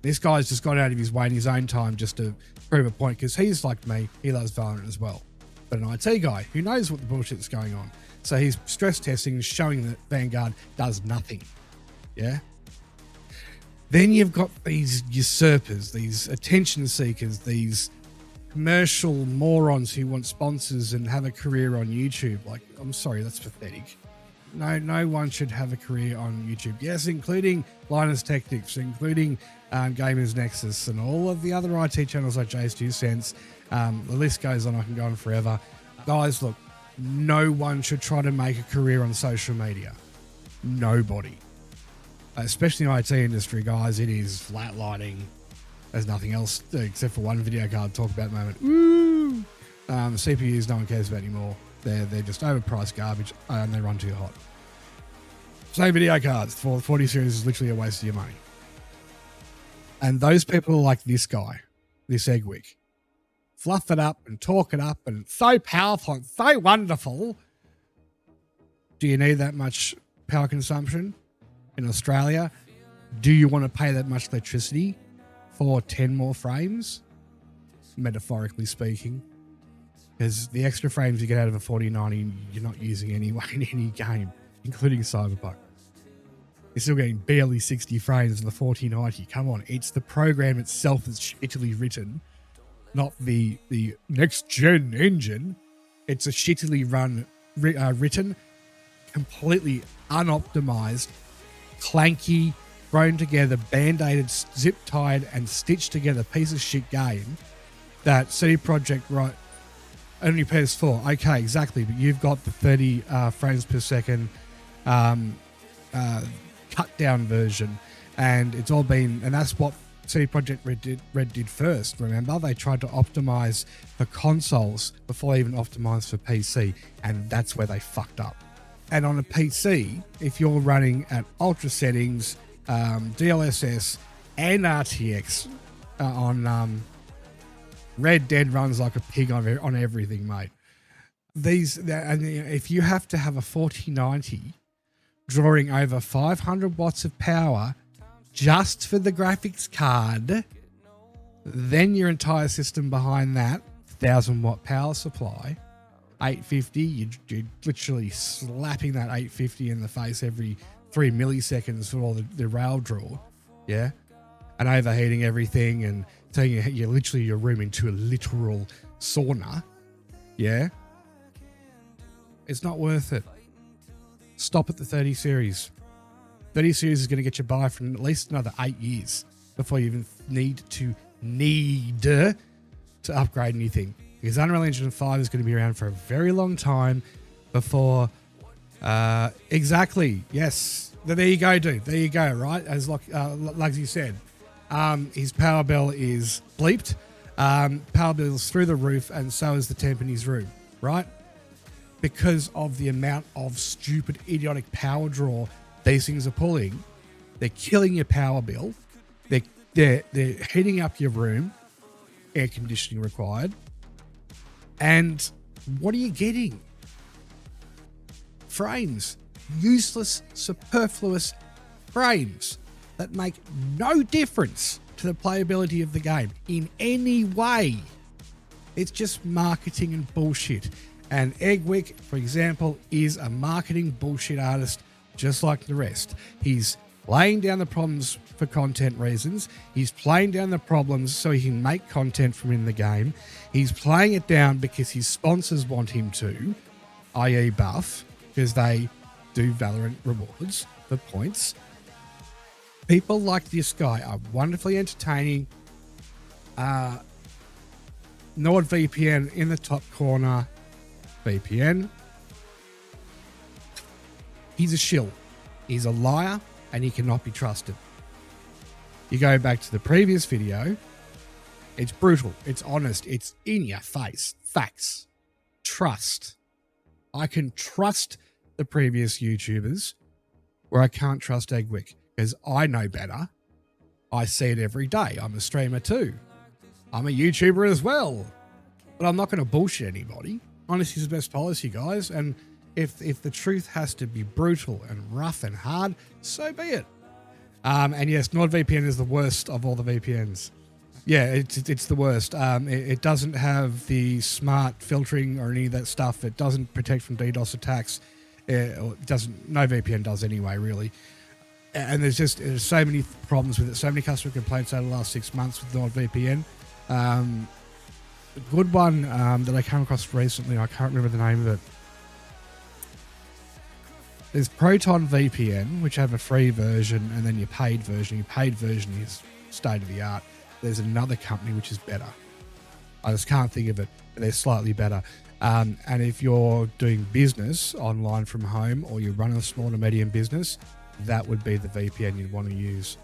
This guy's just gone out of his way in his own time just to prove a point, because he's like me, he loves Valorant as well. But an IT guy who knows what the bullshit's going on. So he's stress testing and showing that Vanguard does nothing. Yeah? Then you've got these usurpers, these attention seekers, these commercial morons who want sponsors and have a career on YouTube. Like, I'm sorry, that's pathetic. No one should have a career on YouTube. Yes, including Linus Tech Tips, including Gamers Nexus, and all of the other IT channels like Jay's 2 Cents. The list goes on. I can go on forever. Guys, look, no one should try to make a career on social media. Nobody. Especially in the IT industry, guys, it is flatlining. There's nothing else except for one video card to talk about at the moment. Woo! CPUs no one cares about anymore. They're just overpriced garbage and they run too hot. Same video cards for the 40 series is literally a waste of your money. And those people like this guy, this Eggwick, fluff it up and talk it up and it's so powerful and so wonderful. Do you need that much power consumption in Australia? Do you want to pay that much electricity for 10 more frames? Metaphorically speaking. Because the extra frames you get out of a 4090 you're not using anyway in any game, including Cyberpunk. You're still getting barely 60 frames in the 4090. Come on, it's the program itself that's shittily written, not the next gen engine. It's a shittily written, completely unoptimized, clanky, thrown together, band-aided, zip-tied, and stitched together piece of shit game that CD Projekt Right only PS4. Okay, exactly, but you've got the 30 frames per second cut down version, and it's all been, and that's what CD Projekt Red did first. Remember, they tried to optimize for consoles before they even optimized for PC, and that's where they fucked up. And on a PC, if you're running at ultra settings, DLSS and RTX on Red Dead runs like a pig on everything, mate. And if you have to have a 4090 drawing over 500 watts of power just for the graphics card, then your entire system behind that 1,000 watt power supply, 850, you're literally slapping that 850 in the face every 3 milliseconds for all the rail draw, yeah, and overheating everything and turning your room into a literal sauna, yeah. It's not worth it. Stop at the 30 series. 30 series is going to get you by for at least another 8 years before you even need to upgrade anything. Because Unreal Engine 5 is going to be around for a very long time before... exactly, yes. There you go, dude. There you go, right? As Lugsy said, his power bill is bleeped. Power bill is through the roof, and so is the temp in his room, right? Because of the amount of stupid, idiotic power draw these things are pulling, they're killing your power bill. They're heating up your room, air conditioning required. And what are you getting? Frames. Useless, superfluous frames that make no difference to the playability of the game in any way. It's just marketing and bullshit. And Eggwick, for example, is a marketing bullshit artist just like the rest. He's laying down the problems for content reasons. He's playing down the problems so he can make content from in the game. He's playing it down because his sponsors want him to, i.e. Buff, because they do Valorant rewards for points. People like this guy are wonderfully entertaining. NordVPN in the top corner. VPN. He's a shill. He's a liar and he cannot be trusted. You go back to the previous video, it's brutal, it's honest, it's in your face. Facts. Trust. I can trust the previous YouTubers where I can't trust Eggwick because I know better. I see it every day. I'm a streamer too. I'm a YouTuber as well. But I'm not going to bullshit anybody. Honesty is the best policy, guys. And if the truth has to be brutal and rough and hard, so be it. And yes, NordVPN is the worst of all the VPNs. Yeah, it's the worst. It doesn't have the smart filtering or any of that stuff. It doesn't protect from DDoS attacks. It doesn't. No VPN does anyway, really. And there's so many problems with it. So many customer complaints over the last 6 months with NordVPN. A good one that I came across recently, I can't remember the name of it. There's Proton VPN, which have a free version, and then your paid version. Your paid version is state of the art. There's another company which is better. I just can't think of it, but they're slightly better. And if you're doing business online from home or you're running a small to medium business, that would be the VPN you'd want to use.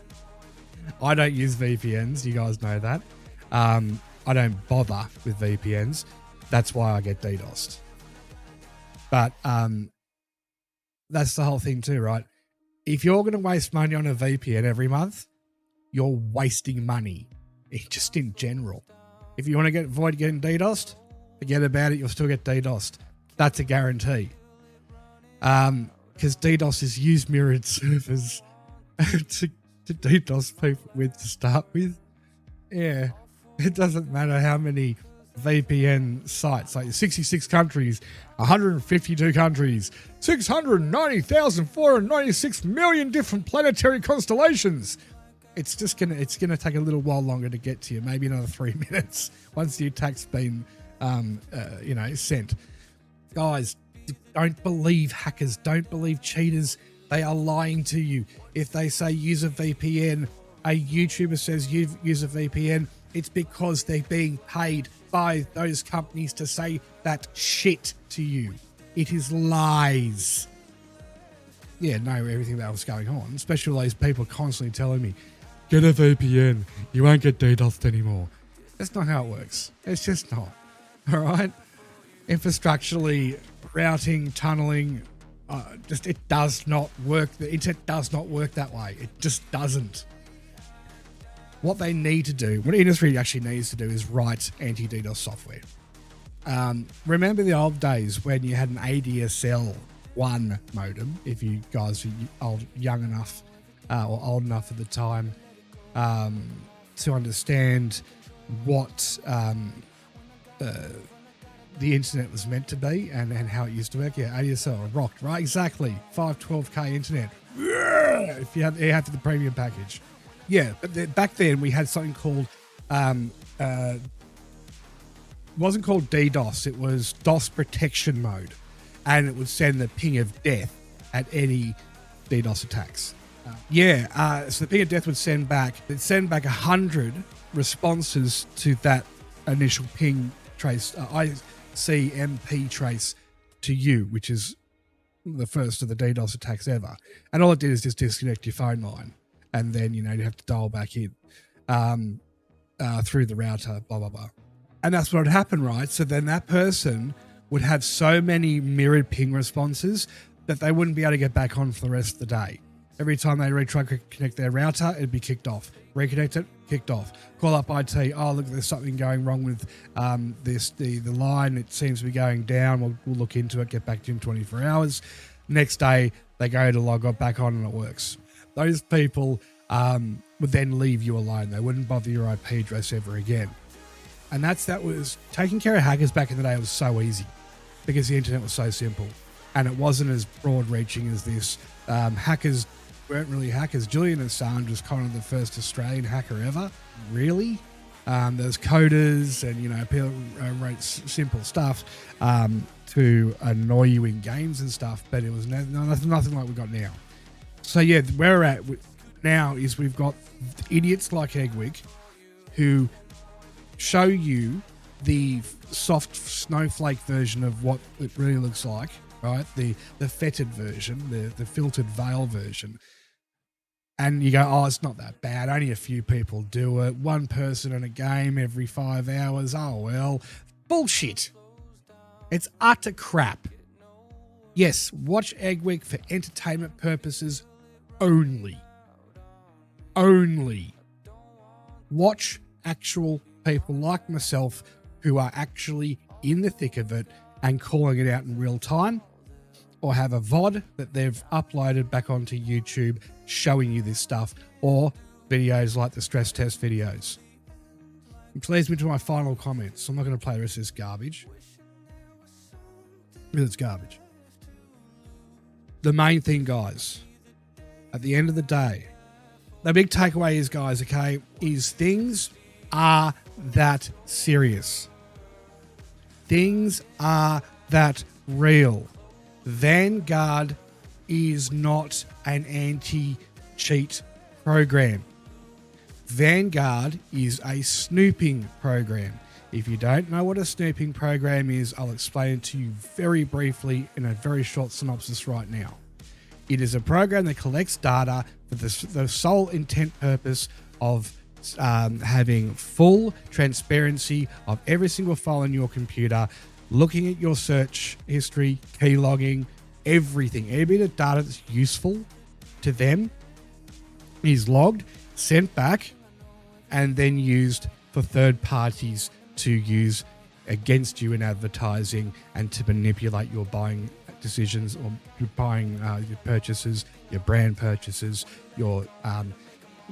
I don't use VPNs. You guys know that. I don't bother with VPNs. That's why I get DDoSed. But that's the whole thing too, right? If you're going to waste money on a VPN every month, you're wasting money, just in general. If you want to avoid getting DDoSed, forget about it. You'll still get DDoSed. That's a guarantee. Because DDoS is used mirrored servers to DDoS people with to start with. Yeah, it doesn't matter how many VPN sites, like 66 countries, 152 countries, 690,496 million different planetary constellations. It's gonna take a little while longer to get to you, maybe another 3 minutes once the attack's been sent. Guys, don't believe hackers, don't believe cheaters. They are lying to you. If they say use a VPN, a YouTuber says use a VPN, it's because they're being paid by those companies to say that shit to you. It is lies. Yeah, no, everything that was going on, especially those people constantly telling me, get a VPN, you won't get DDoSed anymore. That's not how it works. It's just not. All right? Infrastructurally, routing, tunneling, it does not work. The internet does not work that way. It just doesn't. What they need to do, what industry actually needs to do, is write anti-DDoS software. Remember the old days when you had an ADSL 1 modem, if you guys are young enough or old enough at the time to understand what the internet was meant to be and how it used to work. Yeah, ADSL rocked, right? Exactly. 512k internet. Yeah, if you had for the premium package. Yeah, but back then we had something called it wasn't called DDoS, it was DOS protection mode, and it would send the ping of death at any DDoS attacks. So the ping of death would send back 100 responses to that initial ping trace, ICMP trace to you, which is the first of the DDoS attacks ever. And all it did is just disconnect your phone line, and then you have to dial back in through the router, blah blah blah. And that's what would happen, right? So then that person would have so many mirrored ping responses that they wouldn't be able to get back on for the rest of the day. Every time they try to connect their router, it'd be kicked off. Reconnect it, kicked off. Call up IT. Oh, look, there's something going wrong with the line. It seems to be going down. We'll look into it, get back to you in 24 hours. Next day, they go to log back on and it works. Those people would then leave you alone. They wouldn't bother your IP address ever again. And that was taking care of hackers back in the day. Was so easy because the internet was so simple and it wasn't as broad reaching as this. Hackers weren't really hackers. Julian Assange was kind of the first Australian hacker ever. Really? There's coders and, people wrote simple stuff to annoy you in games and stuff, but it was nothing like we got now. So yeah, where we're at now is we've got idiots like Eggwig who show you the soft snowflake version of what it really looks like, right? The fetid version, the filtered veil version. And you go, oh, it's not that bad. Only a few people do it. One person in a game every 5 hours. Oh, well. Bullshit. It's utter crap. Yes, watch Eggwig for entertainment purposes only. Only. Watch actual people like myself who are actually in the thick of it and calling it out in real time, or have a VOD that they've uploaded back onto YouTube showing you this stuff, or videos like the stress test videos. Which leads me to my final comments. I'm not going to play the rest of this garbage, because it's garbage. The main thing, guys, at the end of the day, the big takeaway is, guys, okay, is things are that serious. Things are that real. Vanguard is not an anti-cheat program. Vanguard is a snooping program. If you don't know what a snooping program is, I'll explain it to you very briefly in a very short synopsis right now. It is a program that collects data for the sole intent purpose of having full transparency of every single file on your computer, looking at your search history, keylogging, everything. Every bit of data that's useful to them is logged, sent back, and then used for third parties to use against you in advertising and to manipulate your buying decisions or your buying your purchases, your brand purchases, your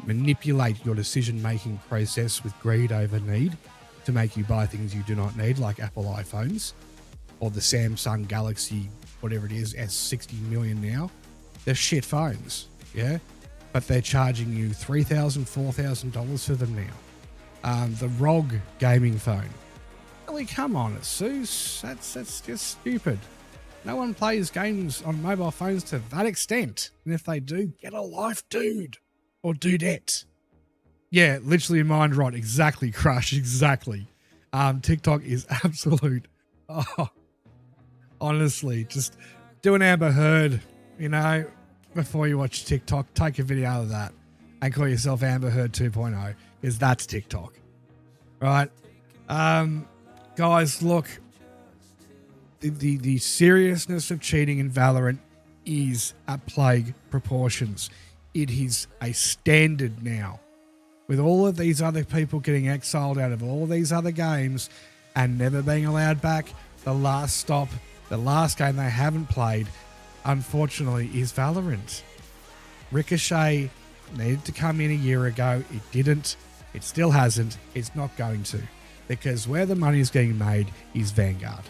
manipulate your decision-making process with greed over need to make you buy things you do not need, like Apple iPhones or the Samsung Galaxy, whatever it is, S60 million now. They're shit phones, yeah? But they're charging you $3,000, $4,000 for them now. The ROG gaming phone. Really, come on, Asus. That's just stupid. No one plays games on mobile phones to that extent. And if they do, get a life, dude. Or dudette. Yeah, literally mind right. Exactly, Crush. Exactly. TikTok is absolute. Oh, honestly, just do an Amber Heard, you know, before you watch TikTok. Take a video out of that and call yourself Amber Heard 2.0 because that's TikTok. Right? Guys, look. The seriousness of cheating in Valorant is at plague proportions. It is a standard now. With all of these other people getting exiled out of all these other games and never being allowed back, the last stop, the last game they haven't played, unfortunately, is Valorant. Ricochet needed to come in a year ago. It didn't. It still hasn't. It's not going to. Because where the money is getting made is Vanguard.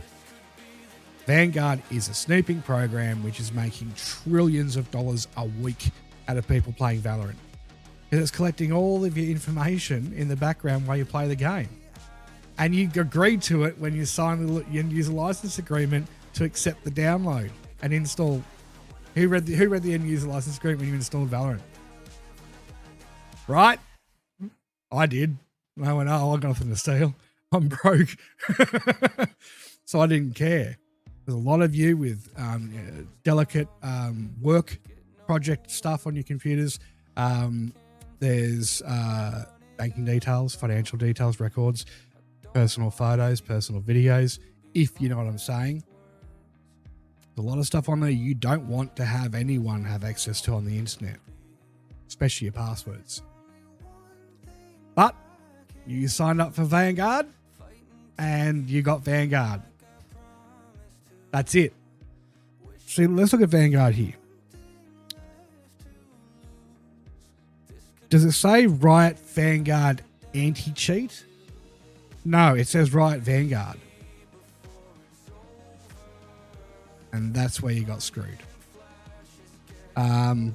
Vanguard is a snooping program which is making trillions of dollars a week out of people playing Valorant. Because it's collecting all of your information in the background while you play the game. And you agreed to it when you signed the end user license agreement to accept the download and install. Who read the end user license agreement when you installed Valorant? Right? I did. I went, oh, I got nothing to steal. I'm broke. So I didn't care. There's a lot of you with delicate work project stuff on your computers. There's banking details, financial details, records, personal photos, personal videos, if you know what I'm saying. There's a lot of stuff on there you don't want to have anyone have access to on the internet, especially your passwords. But you signed up for Vanguard and you got Vanguard. That's it. See, let's look at Vanguard here. Does it say Riot Vanguard anti-cheat? No, it says Riot Vanguard. And that's where you got screwed. And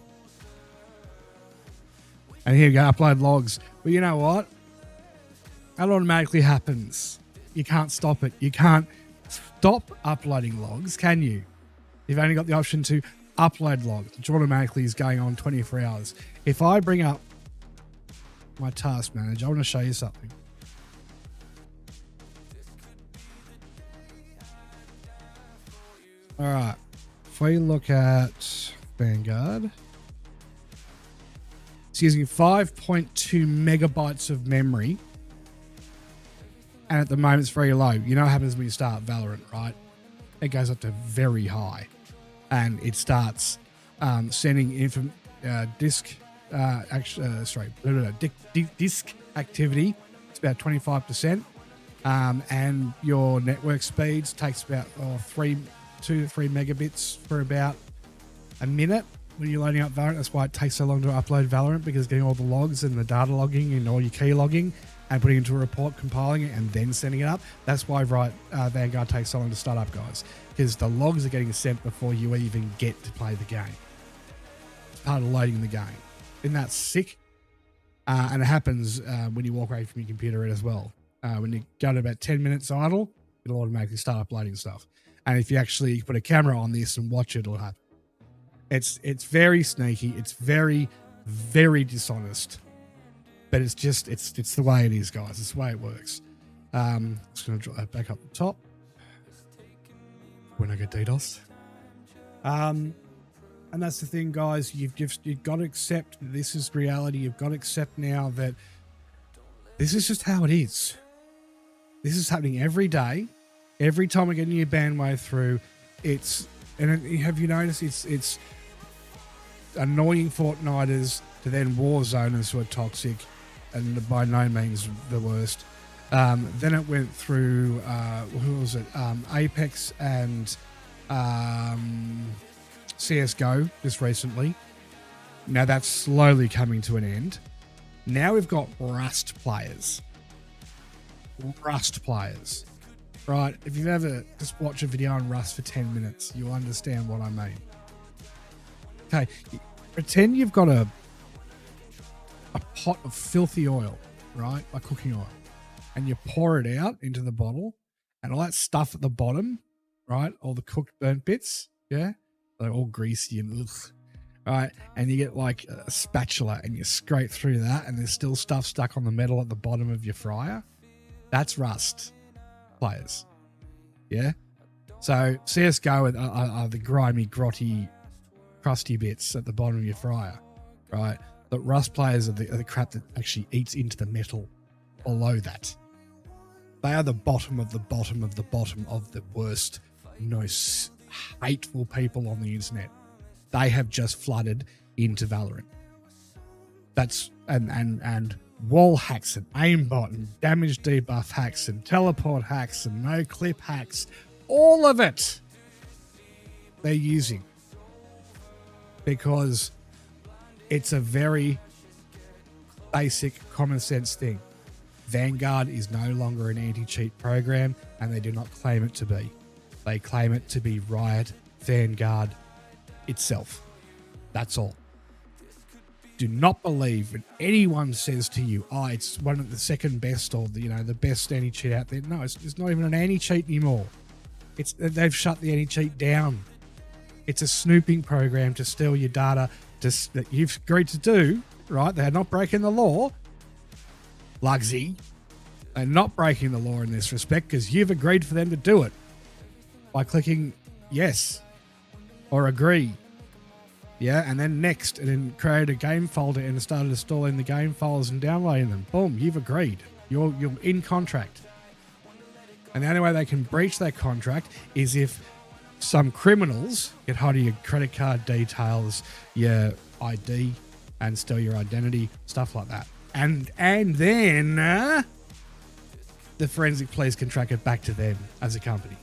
here you go, upload logs. But you know what? That automatically happens. You can't stop it. You can't stop uploading logs, can you? You've only got the option to upload logs, which automatically is going on 24 hours. If I bring up my task manager, I want to show you something. All right. If we look at Vanguard, it's using 5.2 megabytes of memory. And at the moment, it's very low. You know what happens when you start Valorant, right? It goes up to very high. And it starts sending disk activity. It's about 25%. And your network speeds takes about 2 to 3 megabits for about a minute when you're loading up Valorant. That's why it takes so long to upload Valorant, because getting all the logs and the data logging and all your key logging and putting it into a report, compiling it, and then sending it up. That's why Vanguard takes so long to start up, guys, because the logs are getting sent before you even get to play the game. It's part of loading the game. Isn't that sick? And it happens when you walk away from your computer as well. When you go to about 10 minutes idle, it'll automatically start uploading stuff. And if you actually put a camera on this and watch it, it'll happen. It's very sneaky. It's very, very dishonest. But it's the way it is, guys. It's the way it works. Just going to draw that back up the top when I get DDoS. And that's the thing, guys. You've got to accept that this is reality. You've got to accept now that this is just how it is. This is happening every day. Every time we get a new bandwave through, have you noticed it's annoying Fortniters to then Warzoners who are toxic and by no means the worst. Then it went through, who was it? Apex and CSGO just recently. Now that's slowly coming to an end. Now we've got Rust players. Right? If you've ever just watched a video on Rust for 10 minutes, you'll understand what I mean. Okay, pretend you've got a pot of filthy oil, right? Like cooking oil. And you pour it out into the bottle and all that stuff at the bottom, right? All the cooked burnt bits, yeah? They're all greasy and ugh. Right, and you get like a spatula and you scrape through that and there's still stuff stuck on the metal at the bottom of your fryer. That's Rust players. Yeah? So CSGO are the grimy, grotty, crusty bits at the bottom of your fryer, right? But Rust players are the crap that actually eats into the metal below that. They are the bottom of the bottom of the bottom of the worst, most hateful people on the internet. They have just flooded into Valorant. That's and wall hacks and aimbot and damage debuff hacks and teleport hacks and no clip hacks. All of it they're using. Because it's a very basic common sense thing. Vanguard is no longer an anti-cheat program and they do not claim it to be. They claim it to be Riot, Vanguard itself. That's all. Do not believe when anyone says to you, oh, it's one of the second best or the best anti-cheat out there. No, it's not even an anti-cheat anymore. They've shut the anti-cheat down. It's a snooping program to steal your data that you've agreed to do, right? They're not breaking the law. Lugsy. They're not breaking the law in this respect because you've agreed for them to do it by clicking yes or agree. Yeah, and then next, and then create a game folder and started installing the game files and downloading them. Boom, you've agreed. You're in contract. And the only way they can breach that contract is if some criminals get hold of your credit card details, your ID, and steal your identity, stuff like that. And then the forensic police can track it back to them as a company.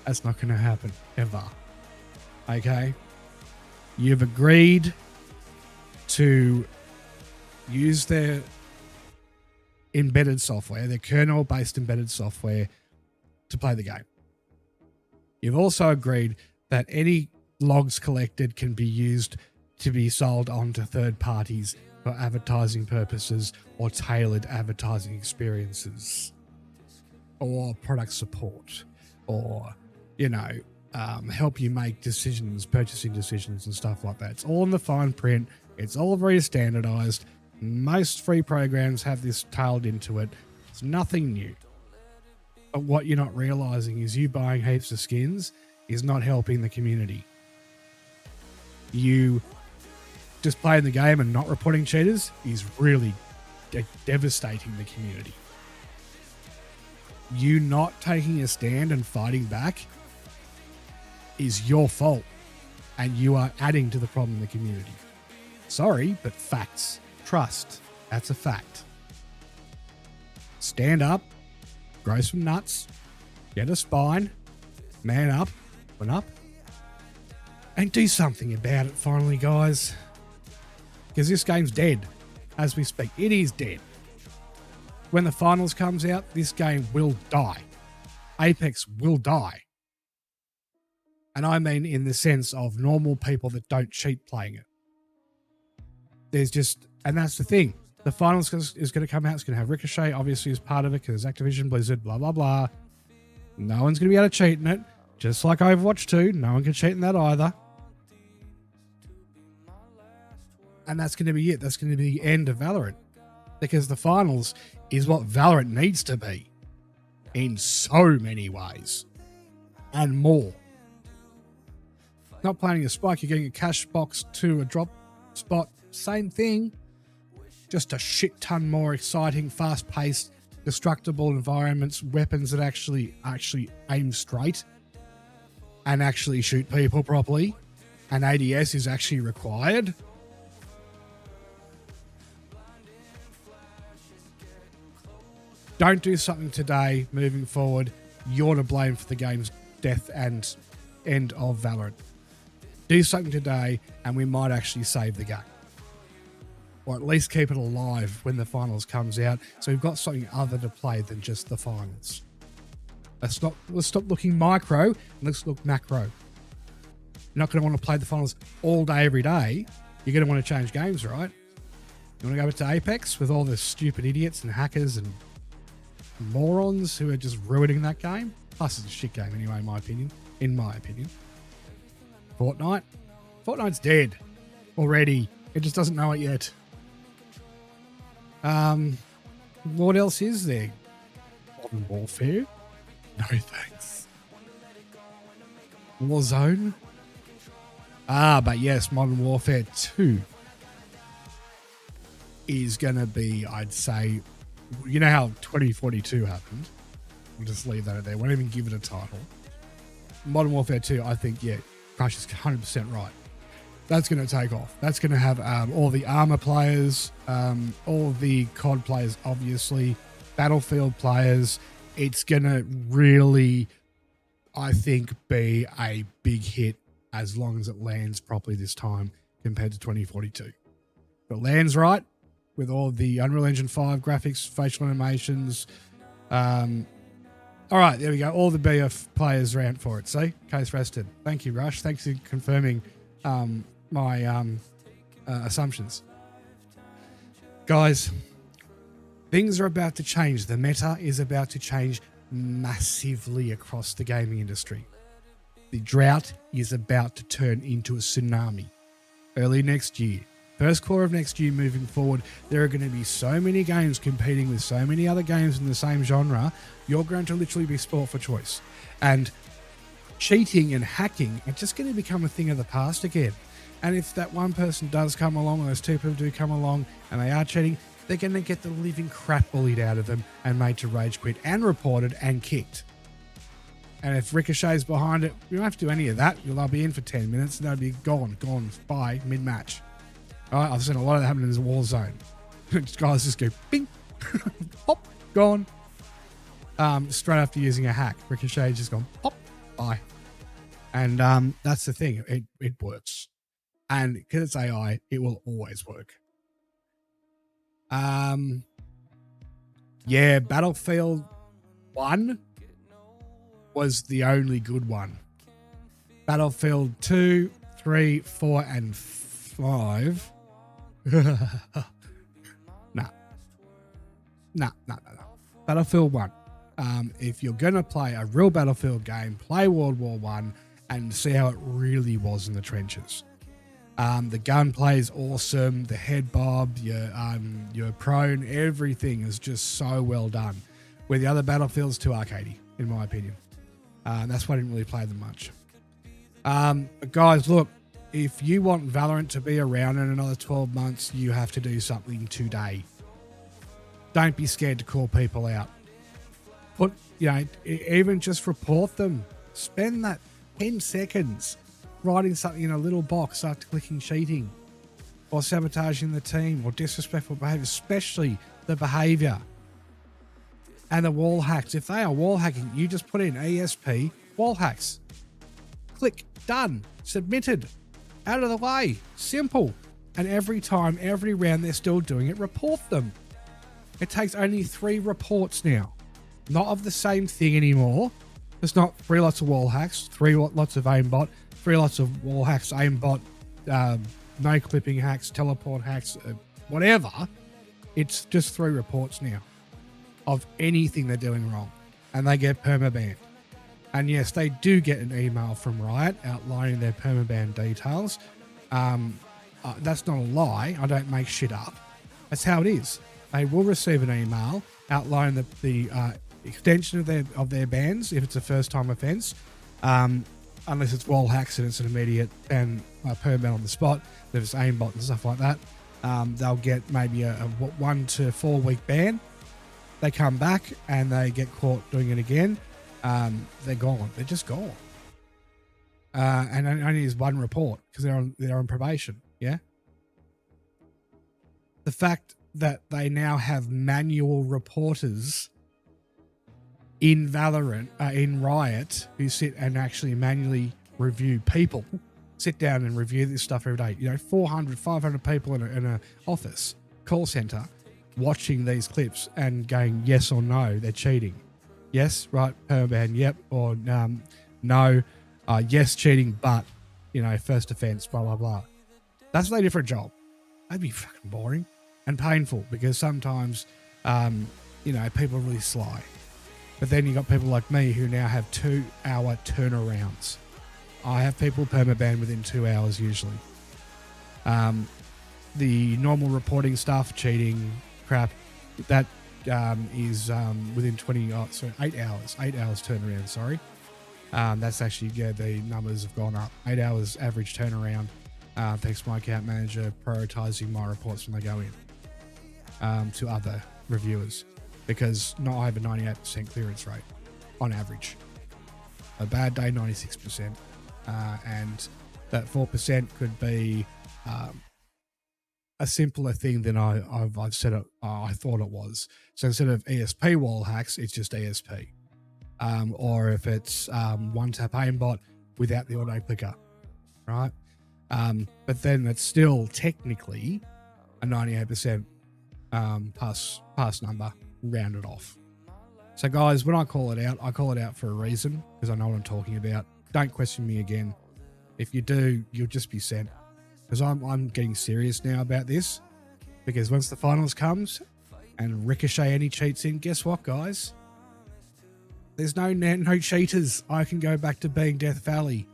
That's not going to happen, ever. Okay? You've agreed to use their embedded software, their kernel-based embedded software, to play the game. You've also agreed that any logs collected can be used to be sold on to third parties for advertising purposes or tailored advertising experiences or product support or, help you make decisions, purchasing decisions and stuff like that. It's all in the fine print. It's all very standardized. Most free programs have this tailed into it. It's nothing new. But what you're not realizing is you buying heaps of skins is not helping the community. You just playing the game and not reporting cheaters is really devastating the community. You not taking a stand and fighting back is your fault, and you are adding to the problem in the community. Sorry, but facts. Trust. That's a fact. Stand up, grow some nuts, get a spine, man up, open up, and do something about it finally, guys. Because this game's dead as we speak. It is dead. When the finals comes out, this game will die. Apex will die. And I mean in the sense of normal people that don't cheat playing it. And that's the thing. The finals is going to come out. It's going to have Ricochet, obviously, as part of it, because Activision, Blizzard, blah, blah, blah. No one's going to be able to cheat in it. Just like Overwatch 2, no one can cheat in that either. And that's going to be it. That's going to be the end of Valorant. because the finals is what Valorant needs to be in so many ways and more. Not planning a spike, you're getting a cash box to a drop spot, same thing, just a shit ton more exciting, fast-paced, destructible environments, weapons that actually aim straight and actually shoot people properly, and ADS is actually required. Don't do something today, moving forward, you're to blame for the game's death and end of Valorant. Do something today and we might actually save the game. Or at least keep it alive when the finals comes out, so we've got something other to play than just the finals. Let's stop looking micro and let's look macro. You're not going to want to play the finals all day, every day. You're going to want to change games, right? You want to go back to Apex with all the stupid idiots and hackers and morons who are just ruining that game? Plus, it's a shit game anyway, in my opinion. Fortnite's dead already. It just doesn't know it yet. What else is there? Modern Warfare? No thanks. Warzone? But yes, Modern Warfare 2 is gonna be, I'd say, you know how 2042 happened? We'll just leave that there. Won't even give it a title. Modern Warfare 2, I think, yeah, Crush is 100% right. That's going to take off. That's going to have all the armor players, all the COD players, obviously, Battlefield players. It's going to really, I think, be a big hit as long as it lands properly this time compared to 2042. If it lands right, with all the Unreal Engine 5 graphics, facial animations. All right, there we go. All the BF players rant for it. See? Case rested. Thank you, Rush. Thanks for confirming my assumptions. Guys, things are about to change. The meta is about to change massively across the gaming industry. The drought is about to turn into a tsunami early next year. First quarter of next year moving forward, there are going to be so many games competing with so many other games in the same genre, you're going to literally be sport for choice. And cheating and hacking are just going to become a thing of the past again. And if that one person does come along, or those two people do come along, and they are cheating, they're going to get the living crap bullied out of them and made to rage quit and reported and kicked. And if Ricochet's behind it, you don't have to do any of that. You'll be in for 10 minutes and they'll be gone, bye, mid-match. All right, I've seen a lot of that happen in this Warzone. Guys just go, bing, pop, gone. Straight after using a hack. Ricochet's just gone, pop, bye. And that's the thing. It works. And because it's AI, it will always work. Yeah, Battlefield 1 was the only good one. Battlefield 2, 3, 4, and 5. Nah. Battlefield 1. If you're going to play a real Battlefield game, play World War 1 and see how it really was in the trenches. The gunplay is awesome. The head bob, your prone, everything is just so well done. Where the other Battlefield's too arcadey, in my opinion. That's why I didn't really play them much. But guys, look, if you want Valorant to be around in another 12 months, you have to do something today. Don't be scared to call people out. Even just report them. Spend that 10 seconds writing something in a little box after clicking cheating or sabotaging the team or disrespectful behavior, especially the behavior. And the wall hacks. If they are wall hacking, you just put in ESP wall hacks. Click, done, submitted, out of the way, simple. And every time, every round they're still doing it, report them. It takes only 3 reports now. Not of the same thing anymore. It's not 3 lots of wall hacks, 3 lots of aimbot, 3 lots of wall hacks, aimbot, no clipping hacks, teleport hacks, whatever. It's just 3 reports now of anything they're doing wrong. And they get permabanned. And yes, they do get an email from Riot outlining their permaban details. That's not a lie. I don't make shit up. That's how it is. they will receive an email outlining the extension of their bans if it's a first time offence, unless it's wall hacks and it's an immediate and permit on the spot. If it's aimbot and stuff like that, they'll get maybe a 1 to 4 week ban. They come back and they get caught doing it again. They're gone. They're just gone. And only is one report because they're on probation. Yeah. The fact that they now have manual reporters in Valorant, in Riot, who sit and actually manually review people, sit down and review this stuff every day. 400, 500 people in a office, call center, watching these clips and going yes or no, they're cheating. Yes, right, permaban, yep, or no, yes, cheating, but, first offense, blah, blah, blah. That's no different job. That'd be fucking boring and painful because sometimes, people are really sly. But then you got people like me who now have 2-hour turnarounds. I have people permaban within 2 hours usually. The normal reporting stuff, cheating, crap, that is within 8 hours. 8 hours turnaround, sorry. That's actually, the numbers have gone up. 8 hours average turnaround, thanks to my account manager prioritizing my reports when they go in to other reviewers. Because I have a 98% clearance rate on average. A bad day, 96%. And that 4% could be a simpler thing than I've said it. I thought it was. So instead of ESP wall hacks, it's just ESP. Or if it's one tap aimbot without the auto clicker, right? But then it's still technically a 98% pass number rounded off. So guys, when I call it out for a reason because I know what I'm talking about. Don't question me again. If you do, you'll just be sent. Because I'm getting serious now about this. Because once the finals comes and Ricochet any cheats in, guess what, guys? There's no cheaters. I can go back to being Death Valley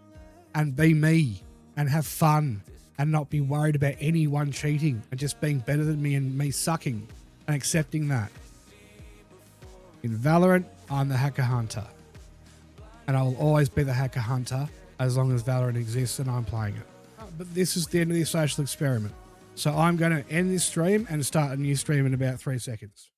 and be me and have fun and not be worried about anyone cheating and just being better than me and me sucking and accepting that. In Valorant, I'm the hacker hunter. And I will always be the hacker hunter as long as Valorant exists and I'm playing it. But this is the end of the social experiment. So I'm going to end this stream and start a new stream in about 3 seconds.